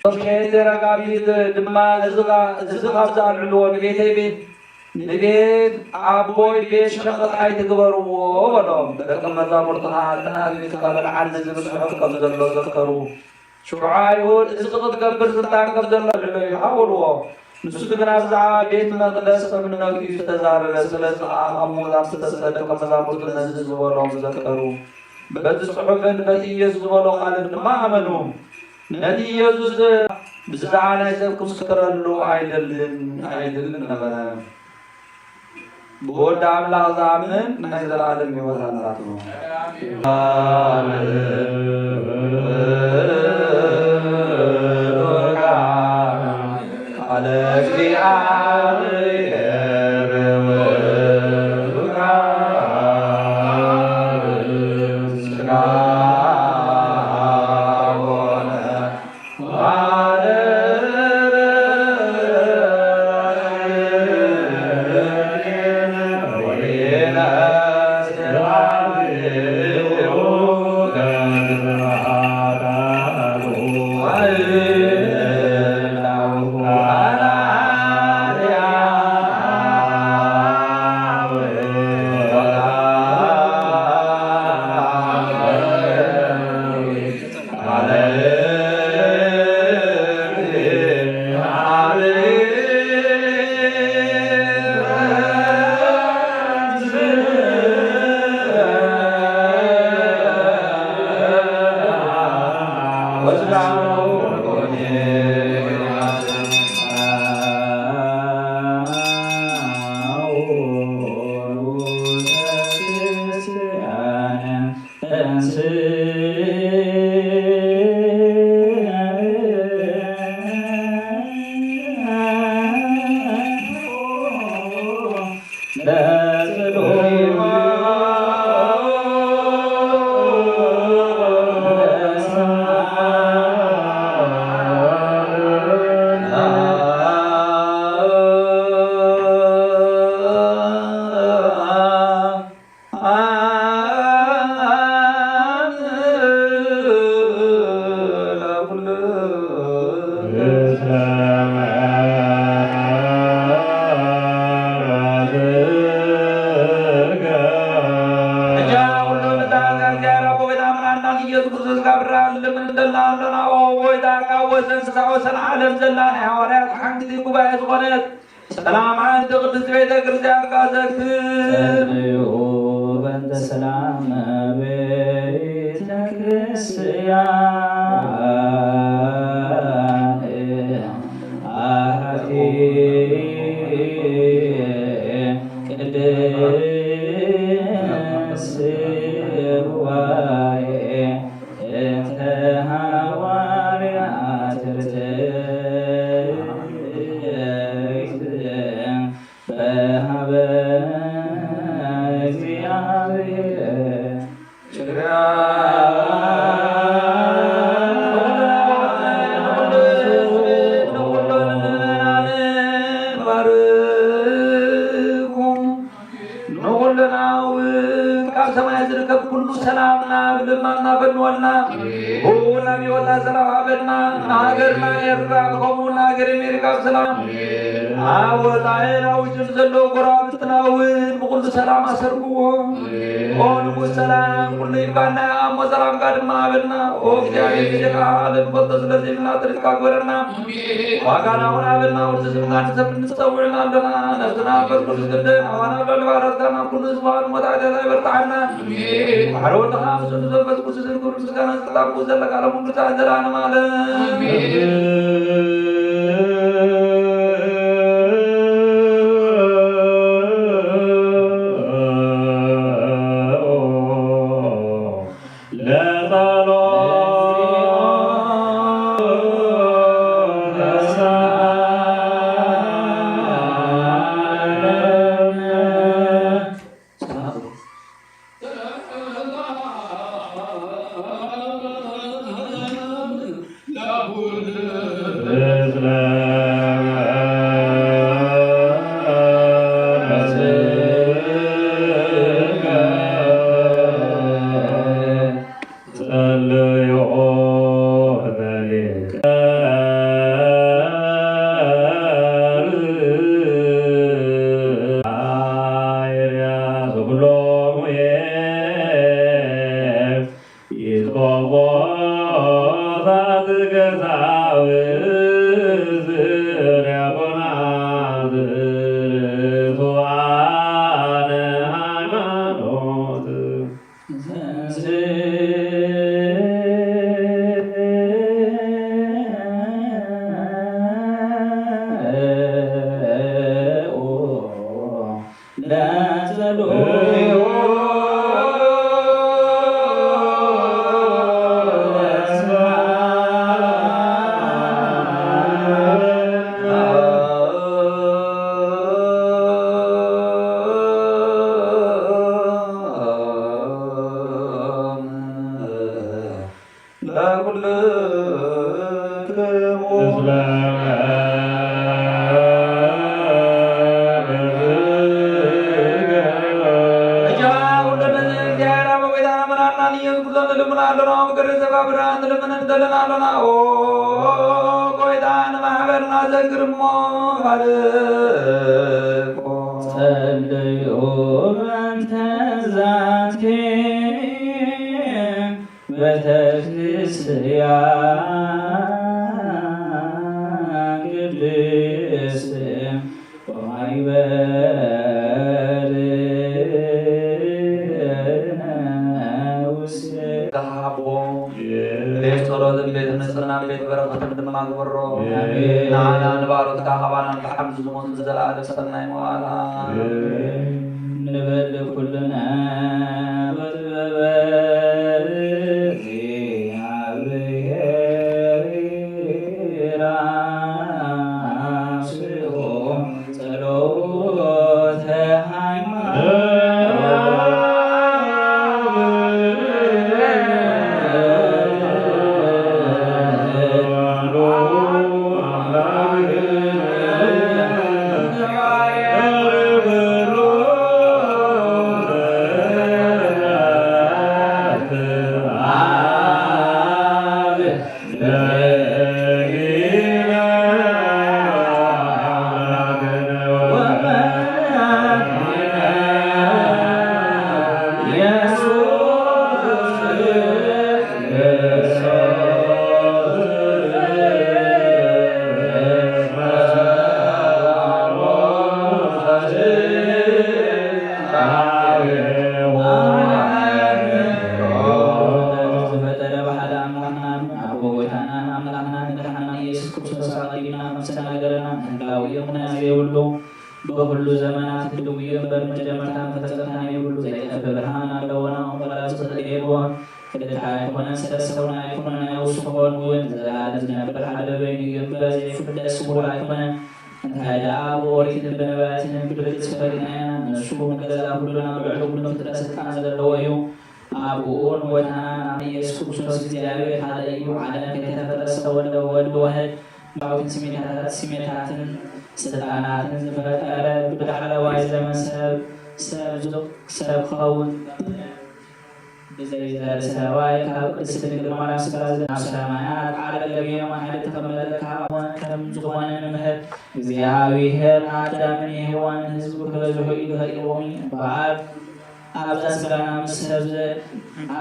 وكيت رقابيت دما زغا بزار علوه بيتي بيت نبيت عبوي بيت شخص عايت قبروا ولهم لكم مزامرتها تنابي تقبل عن زبسحك قبض الله ذكروا شعايون ازغط قبر سلطان قبض الله لله يحاولوا نسوتنا زعا بيت مقدس فمن نبي استزار سلس أمولا ستسلك مزامرت نزز ولهم ذكروا بد صحفا بتي يزز ولهم على ما عملوا نتي يزز بزعانا يسبكم سكر له عيدل نبنا بود عملا زامن نزل عالم وزاناته ሰላም አንተ ቅዱስ ቤተ ክርስቲያን ካዘክር በእንተ ሰላም ቤተ ክርስቲያን አሐቲ ቅድስት ጉባኤ እንተ ሐዋርያት በሀበ እግዚአብሔር ሁሉ ሰላምና ብልማና በንወልና ሁላ ቢወላ ሰላም አበና ሀገርና ኤርትራ ከሙና ሀገር አሜሪካ ሰላም አወጣይና ውጭም ዘሎ ጎራብትናውን ብኩሉ ሰላም አሰርጉዎ ኦንጉ ሰላም ኩሉ ይባና አሞ ሰላም ጋድማ አበና ኦ እግዚአብሔር ጌታ ዓለም ፈቶ ስለዚህና ትልቅ አክበረና ዋጋና ሆና አበና ውድ ስምናን ሰብንስተውልና እንደና ነፍስና በርኩል ግደን አዋና በልባረታና ኩሉ ስባን ሞታደ ላይ በርታና አሮን ሐምሱ ዘበስ ኩስ ዝርኩር ምስጋና ሰላም ዘለቃ ለሙሉ ታዘራና ማለት ጸሎተ ዘይብሉ በሁሉ ዘመናት ድውይ ገበር መጀመርታ ፈጸምታ ይብሉ ዘይጠፍ ብርሃን ኣለወና ወላሱ ተጠየብዎ ክልተ ኣይኮነን ሰለስተውን ኣይኮነን ውሱ ክኾን እውን ዘለዓለም ዝነብር ሓደ በይኑ ይገበር ዘይፍለጥ ስውር ኣይኮነን እንታይ ደኣ ብኦሪትን ብነቢያትን ብድርግፅ ፈሊጥና ንሱ ንገዛ ኩሉና ብዕሉ ኩሉ ፍጥረት ስልጣን ዘለዎ እዩ አቡን ወታን ኢየሱስ ክርስቶስ እግዚአብሔር ታለዩ ዓለም ከተፈረሰ ወልድ ዋህድ ባውት ስሜታትን ስልጣናትን ዝፈጠረ ብዳዕለዋይ ዘመን ሰብ ኸውን ብዘይዘር ሰባይ ካብ ቅድስት ድንግል ማርያም ስጋ ናብ ሰማያት ዓለም ለብዮም ሓደ ተቐመጠ ካብን ከም ዝኾነ ንምህር እግዚአብሔር አዳምን የሔዋንን ህዝቡ ክበዝሑ ይኽእልዎም በዓል አብዛ ስጋና ምስለብዘ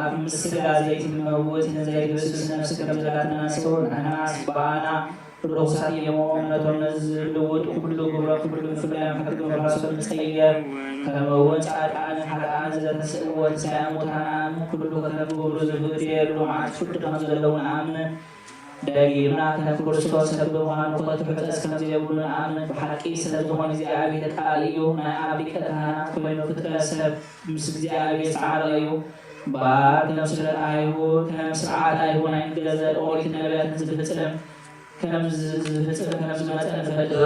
አብ ምስጋ ዘይት መውት ዘይት በስስ ነፍስ ከብዛትና ሲሆን አናስ ባና ሮሳት የሞመነቶን ዝልውጥ ሁሉ ግብረ ሁሉ ፍላም ፈቅዶ ራሱ ምጽየር ከመወን ጻድቃን ሐቃን ዘተሰወት ሳያሞታን ሁሉ ከነብሩ ዝብት የሉ ማጥፍት ተመዘለውን አምን ደጊምና ከክርስቶስ ሰብዋን ወጥ ፍጥረስ ከመ የብሉን አምን በሐቂ ስለዝሆን እግዚአብሔር ቃል እዩ ናይ አብ ሊቀ ካህናት ኮይኑ ፍጥረሰብ ምስ እግዚአብሔር ጻዕር እዩ ባር ነፍስለ አይሁድ ከም ስርዓት አይሁድ አይንገዘል ኦሪት ነቢያትን ዝፍጽም ከም ዝፍጽም ከም ዝመጠን ፈጥረ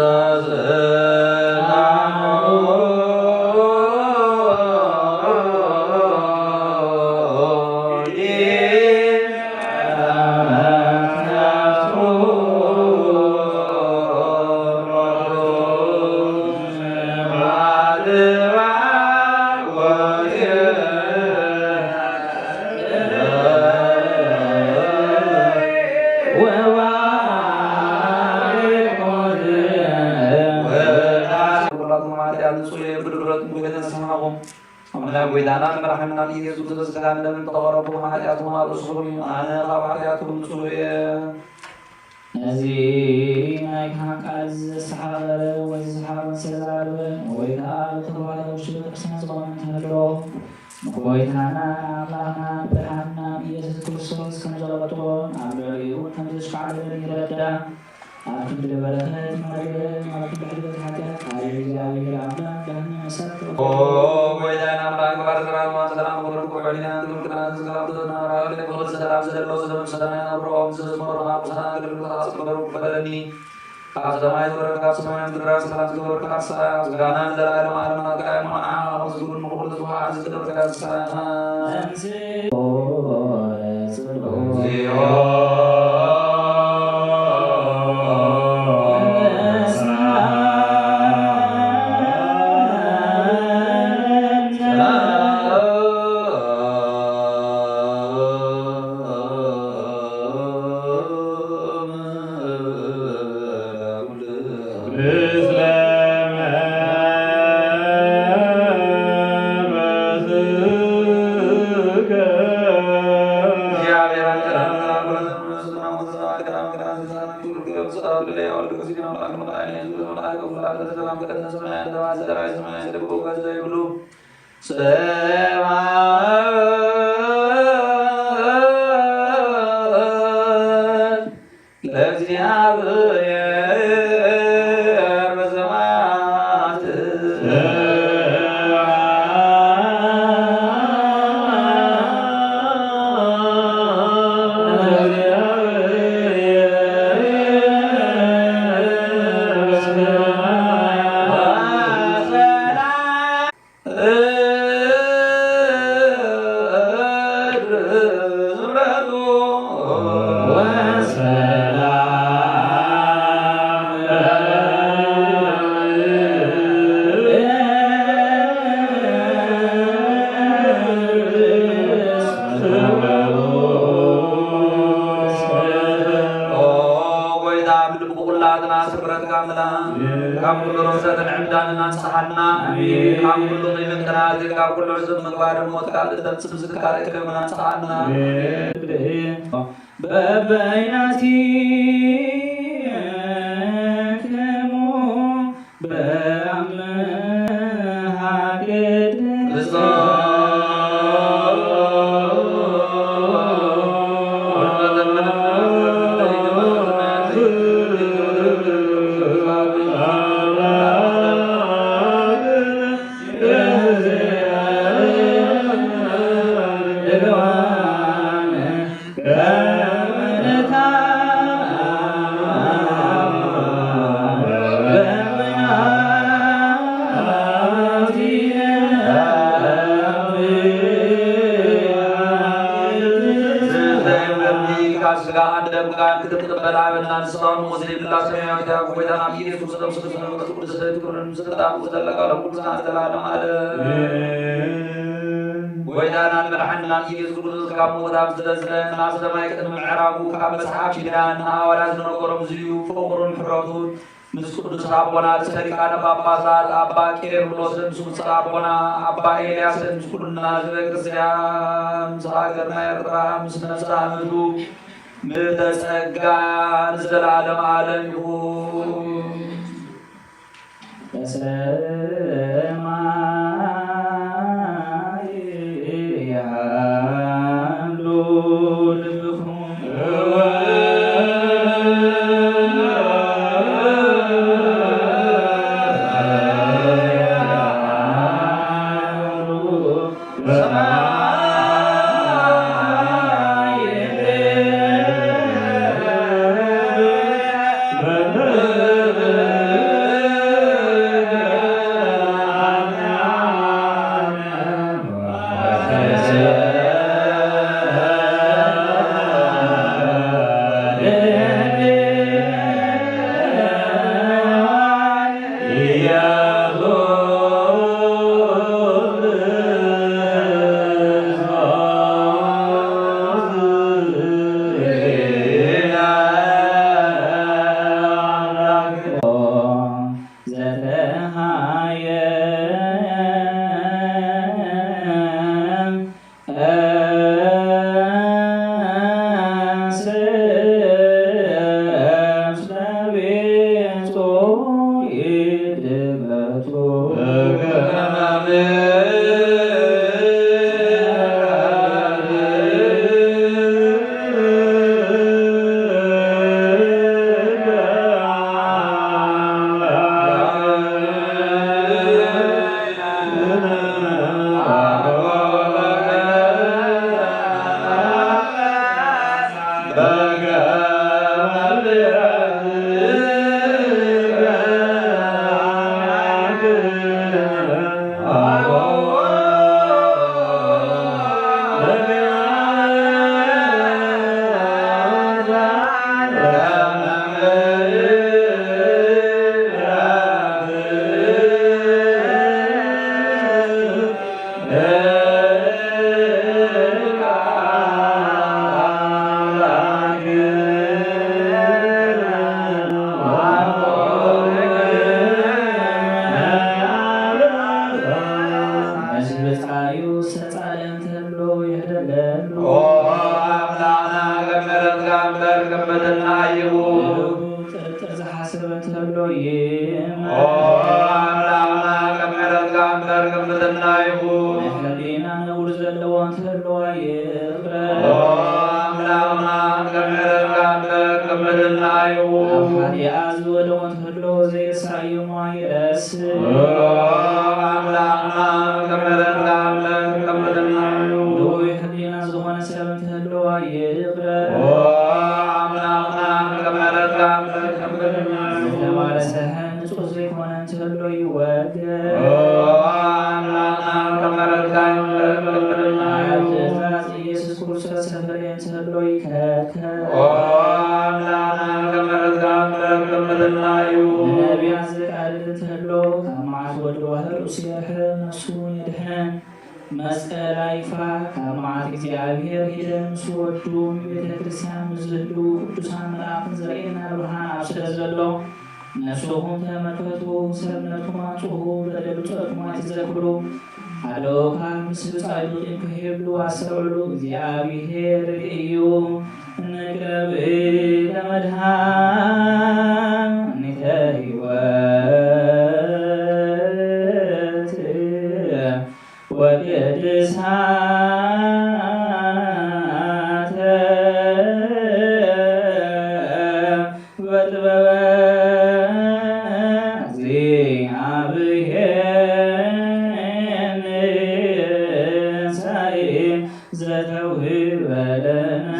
وإذا رحمنا يسوع تسكن لمن تقربوا حياتهم رسولهم أنا حياتهم سوية نزين أيها كاز سحر وزحر سزار وإذا تروى وشلت أحسن زمان هلو وإذا أنا برهنا يسوع كريستوس كم جلبتون أبريون كم تشفع لنا يردا أكيد البركات مريم أكيد الحاجات هاي أمنا كهني مسات وإذا نامرك بارزران وسلام قرب قبلنا دكتورنا سلام دنا رأي بقول سلام سلام سلام سلام أبرام سلام أبرام سلام كلنا سلام بدلني أزماي دورك أزماي دورك سلام دورك سلام غانا دلائل مارنا كأي معنا حضور مقبول دعاء دورك سلام Allah በላብና ንስራውን ወዘይ ብላሰ ያው ወይዳና ኢየሱስ ክርስቶስ ነው ቅዱስ ተክሩን ስለታው ስለላቀው ቅዱሳን ዘላለም አለ ወይዳና መርሐና ኢየሱስ ክርስቶስ ካሙ ወዳም ስለዝለና ስለማይ ቅድም ምዕራቡ ካብ መጽሐፍ ይዳና ወላዝ ነገሮም ዝዩ ፍቅሩን ፍረቱን ምስ ቅዱስ አቦና ሊቃነ ጳጳሳት አባ ቄርሎስን ሱስ አቦና አባ ኤልያስን ኩልና ህዝበ ክርስቲያን ምስ ሀገርና ኤርትራ ምስ ነፍሰ አመቱ ምተጸጋ ለዘላለም ዓለም ይሁን። በሰማይ ያሉ ልብኩም መስቀላይፋ ከማት እግዚአብሔር ሄደን ስወዱን ቤተክርስቲያን ዝህሉ ቅዱሳን መላእክት ዘሬና ብርሃን አብስለዘሎ ነፍሶሁም ተመልከቱ ሰብነቱም አንጽሁ በደብጨቱም አይትዘክሩ አለውካ ምስል ጻድቅን ከሄብሉ አሰብሉ እግዚአብሔር እዩ እንቅረብ ለመድኃኒተ ሕይወት ወቅድሳተ በጥበበ እግዚአብሔር ንሳኤ ዘተውህበለነ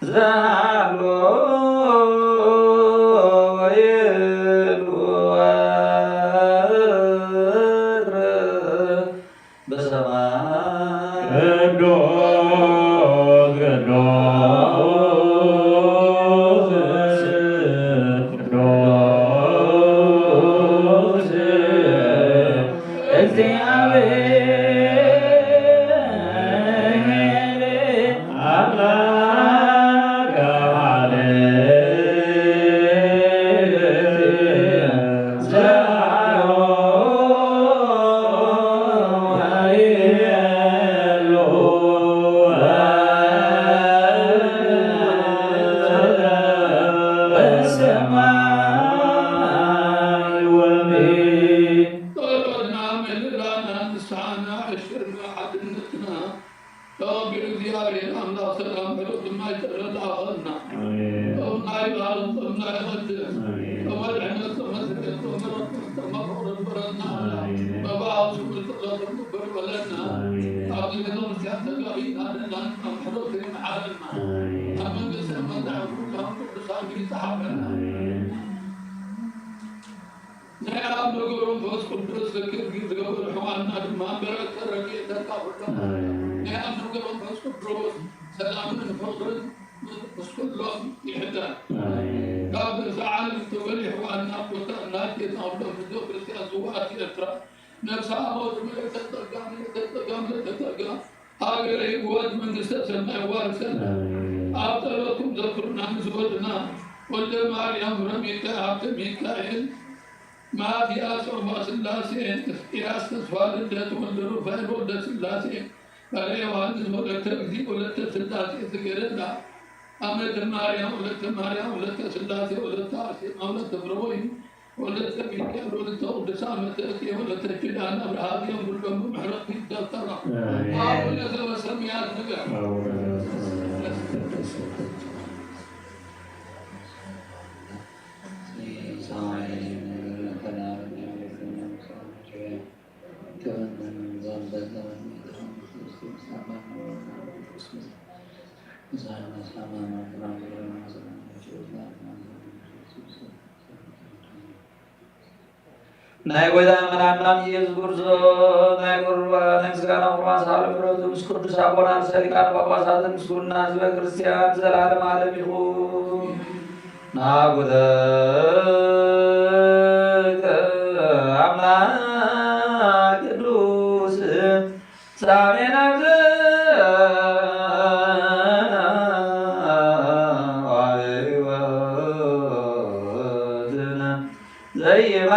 ዘሃሎ ወይሉ ወርድ በሰማይ ቅዱስ ቅዱስ እግዚአብሔር አምላከ ማልክት ዘሃሎ ወይሉ በሰማይ ወምድር طلبنا من لنا نسعنا عشرنا عدنتنا رب እግዚአብሔር አምላክ ሰላም በሉት ማይጠረላ አኸና وما يغالط وما يغدر وما العنس وما سكت وما رفض وما فرد برنا وبعض شكل تغلط المبر ولنا عقيدتهم سياسة قريبا لنا محروف محارنا أمن قسم من دعوا كلهم كل صاحبي صحابنا نعم نقولون فوز قدس ذكر في ذكر حوالنا ما برك ترقي تكابر نعم نقولون فوز قدس سلام من فضل بس كلهم يحدى قابل زعل تولي حوالنا قطعنا كينا ولو بدو بسيا زوات يترى نفس عمود من يتتقام هاجر يقود من استسلم وارسل أبطلكم ذكرنا نزودنا قل مريم رميك عبد ميكائيل ما في أسر ما سلاسي إياس تسوالدت والرفاين ولد سلاسي فلا يوانس ولد تكذيب ولد سلاسي ذكرنا أمد مريم ولد سلاسي ولد تاسي ولد بروين ولد ميكائيل ولد ولد سامة ولد تجدان أبرهاد يوم البن محرق في الدلترة أقول لك وسميات نبع ናይ ጎይታን መድኃኒታችን ኢየሱስ ክርስቶስ ናይ ቁርባን ናይ ምስጋና ቁርባን ሳህለ ምሕረቱ ምስ ቅዱስ አቡነ ሊቃነ ጳጳሳት ምስጉና ህዝበ ክርስቲያን ዘላለም ዓለም ይሁን። ናጉተ አምላክ ቅዱስ ሳሜና ዘይማ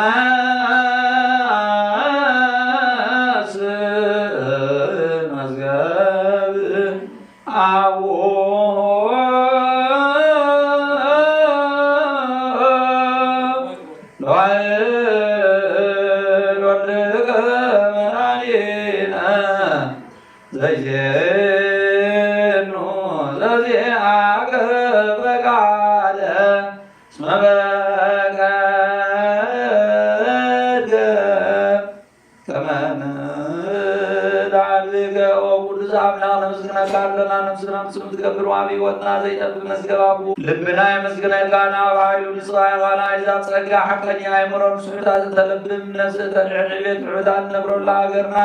ልብና የመስገና ጋና ባይሉ ንጽዋን ዋና ይዛ ጸጋ ሐቀኛ አይምሮን ሱታ ተለብም ነፍስ ተድዕን ቤት ዑዳን ነብሮላ ሀገርና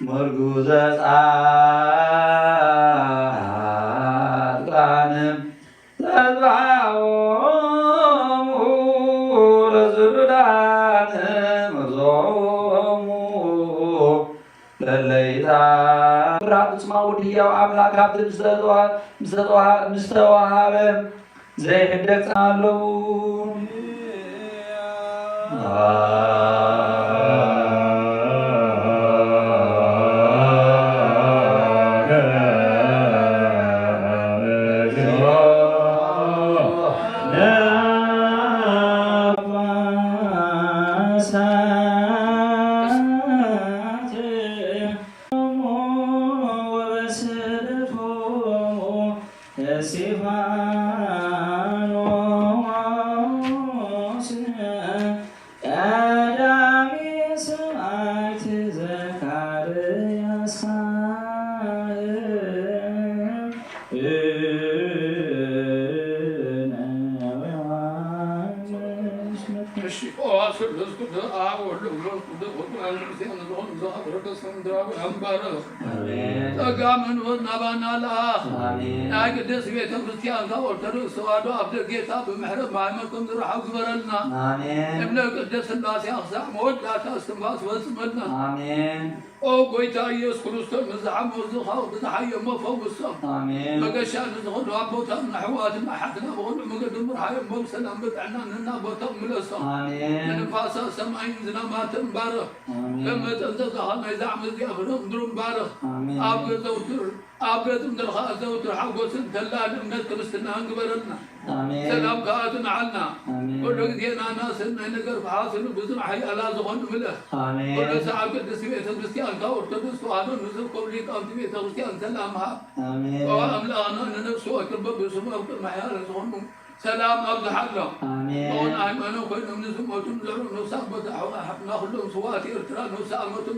ምርጉዘ ጻድቃንም ተዝባሆሙ ለዝሉዳን መርዞሙ ለለይታ ብርሃን ስማ ውድያው አምላክ ሀብት ምስተዋሃበ ዘይህደቅ አለው Stefano تقامن ونبانا لها يا قدس بيت الكريستيان كورتروس وادو عبد الكتاب بمحرم معمكم ذرح أكبرنا ابن قدس الناس يخزع مودات استنباس واسمنا او قويتا يسوع كريستوس مزحم وزخا وزحيا مفوق الصف مقشان نزغل وابوتا من حوات ما حدنا بغل مقدم رحيا بوسلام بتعنا لنا بوتا من الصف نفاس السماين زنا ما تنبارك لما تنزغها ما يزعم زيافرهم درم بارك ابقى زوتر ابقى من الخاء زوتر حقو سنتلال من كريستنا انقبرنا سلام كاتنا عنا كل دينا ناس نقر بحاصل بزرع حي على زغن مله كل ساعه قدس بيت الكريستيان كورتودوس وهذا نزل قبلي قام بيت الكريستيان سلامها واملانا نفسه وكرب بسمه محيار زغن سلام أرض حلا قول أيمانه كنا من سموت نزرع نساق بتاعه ناخذ لهم سواتي ارترا نساق متم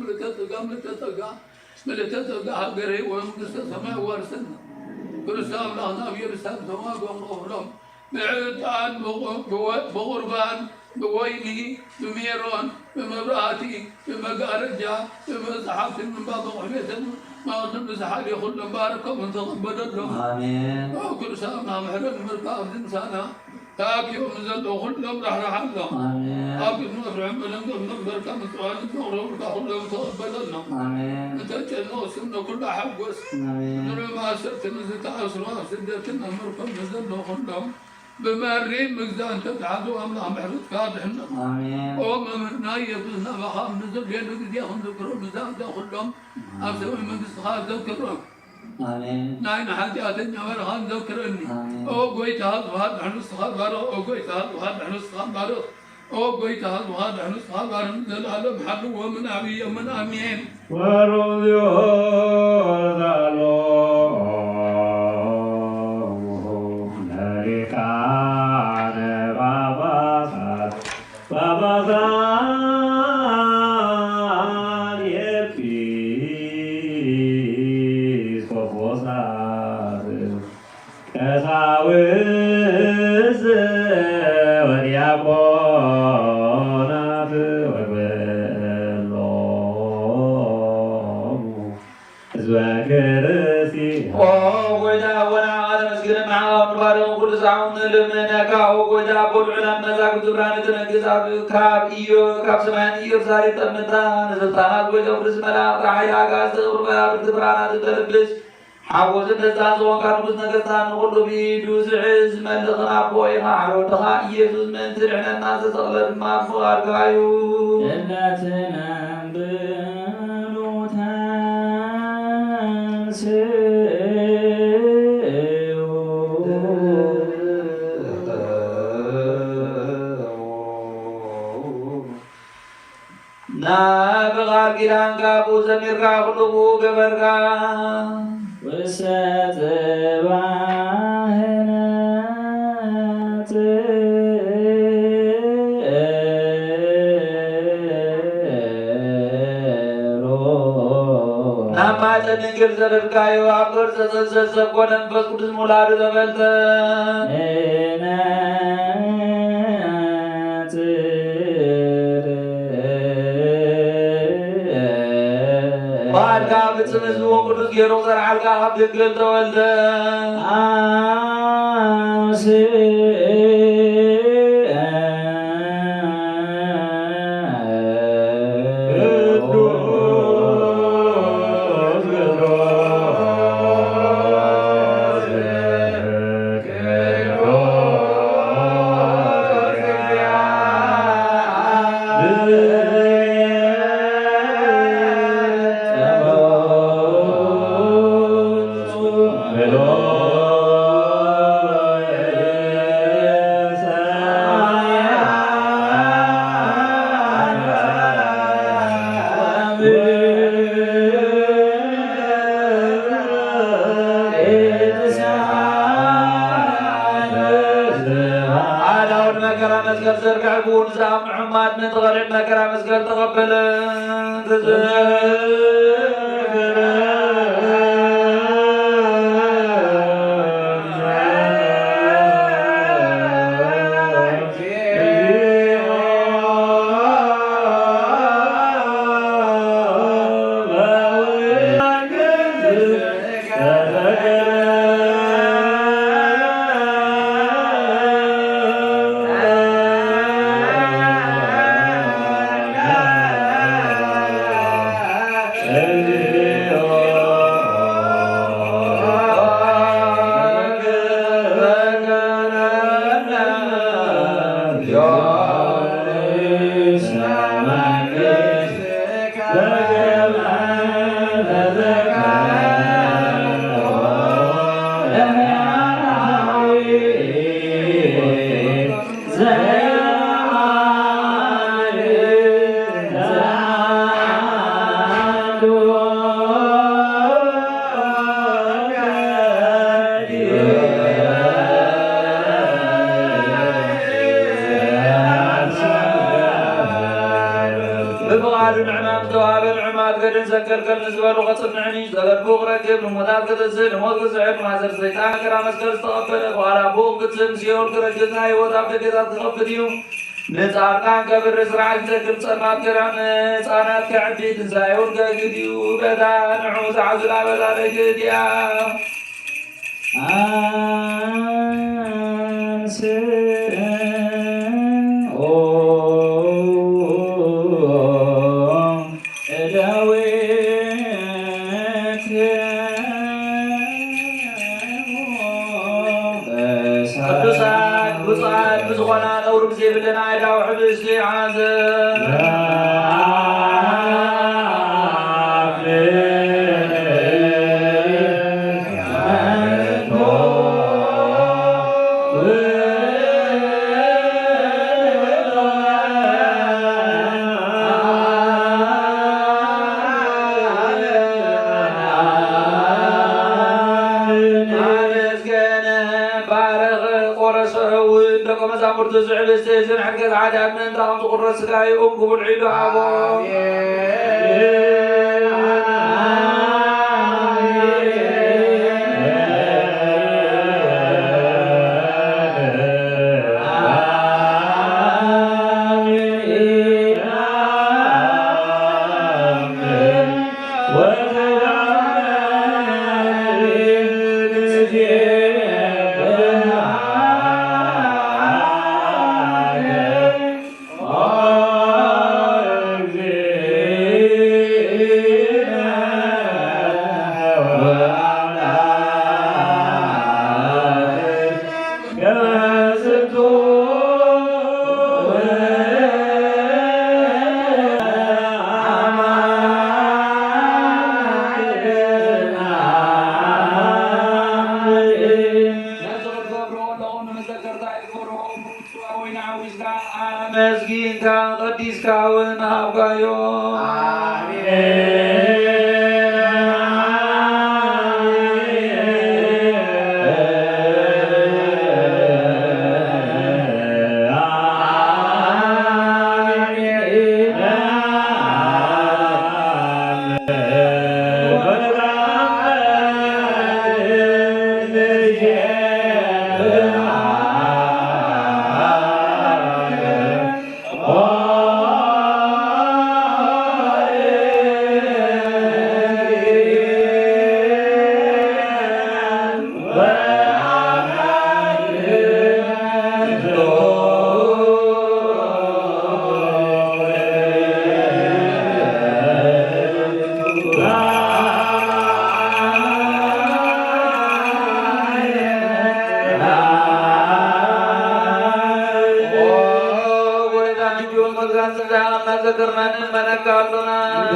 ملتتقى قري ومقصد سماء وارسلنا كرسام لغنا في رسالة سماء ومغفرهم بعيدان بغربان بويني بميرون بمبراتي بمقارجة بمزحف من باب حميد ما نمزحالي خل مبارك من تقبل لهم وكل سامنا محرم مركاب إنسانا تاكي ومزل وخلهم رح الله أبي نفرع من نمبرك من سؤال نغرب كخلهم تقبل لهم نتجنو سنة كل حبس نرى ما سرت نزلت أسرع سدتنا مركب نزل وخلهم بمرين مجزان تبعدوا أمنا محرد كادحنا ومن يبزنا بخام نزل يدك ديهم ذكروا مزان داخلهم أبسوي من استخاذ ذكرهم ناين حاجاتنا ورخان ذكرني أو قويت هذا وهذا عن استخاذ بارو أو قويت هذا وهذا عن استخاذ بارو أو قويت هذا وهذا عن استخاذ بارو نزل علم حلو ومن أبي من أمين ورضيو ذالو كاب إيو كاب سمان إيو ساري تمتان سلطانات وجو رسمنا رعي آغاز تغربا برتبرانا تتلبس حاوز النزان زوان كاربوز نقصان نقول بيدوز عز من لغنا بوينا عرو دخا يسوس من سرعنا الناس تغلر ما فغار قايو جناتنا بلوتان بغار كيران كابو زمير كابو قبر كا وسات باهنات نما تنكر زرر كايو عبر سسسس كونن بس قدس مولاد زبلت بتسمزو قدس جيرو زرع القاها بيقل تولد محمد من تغرب مكرا مسكر تقبل بغاد النعمام تواب العماد قد نسكر كل نزبل وقصنعني زغل بوغ ركب نموتات قدسل نموت قصعب مازر سيطان كرام اسكر استغفر وعلى بوغ قدسل سيور كرجزنا يوتاب لكتاب تغفتيو نصارقان قبر سرعة تكل صمات كرام صانات كعبي تنسايون قديو بدا نعوز عزلا بدا لجديا ቅዱሳን ብፁዓን ብዝኾና ነውር ብዘይብለና አይዳው ሕብስቲ ዓዘብ مزامرت زعل استيزن حقت عادات من تغم تقرص كاي أمكم العيد عبو مسكين كان قديس كاون هاوغايو ذكرنا من قبلنا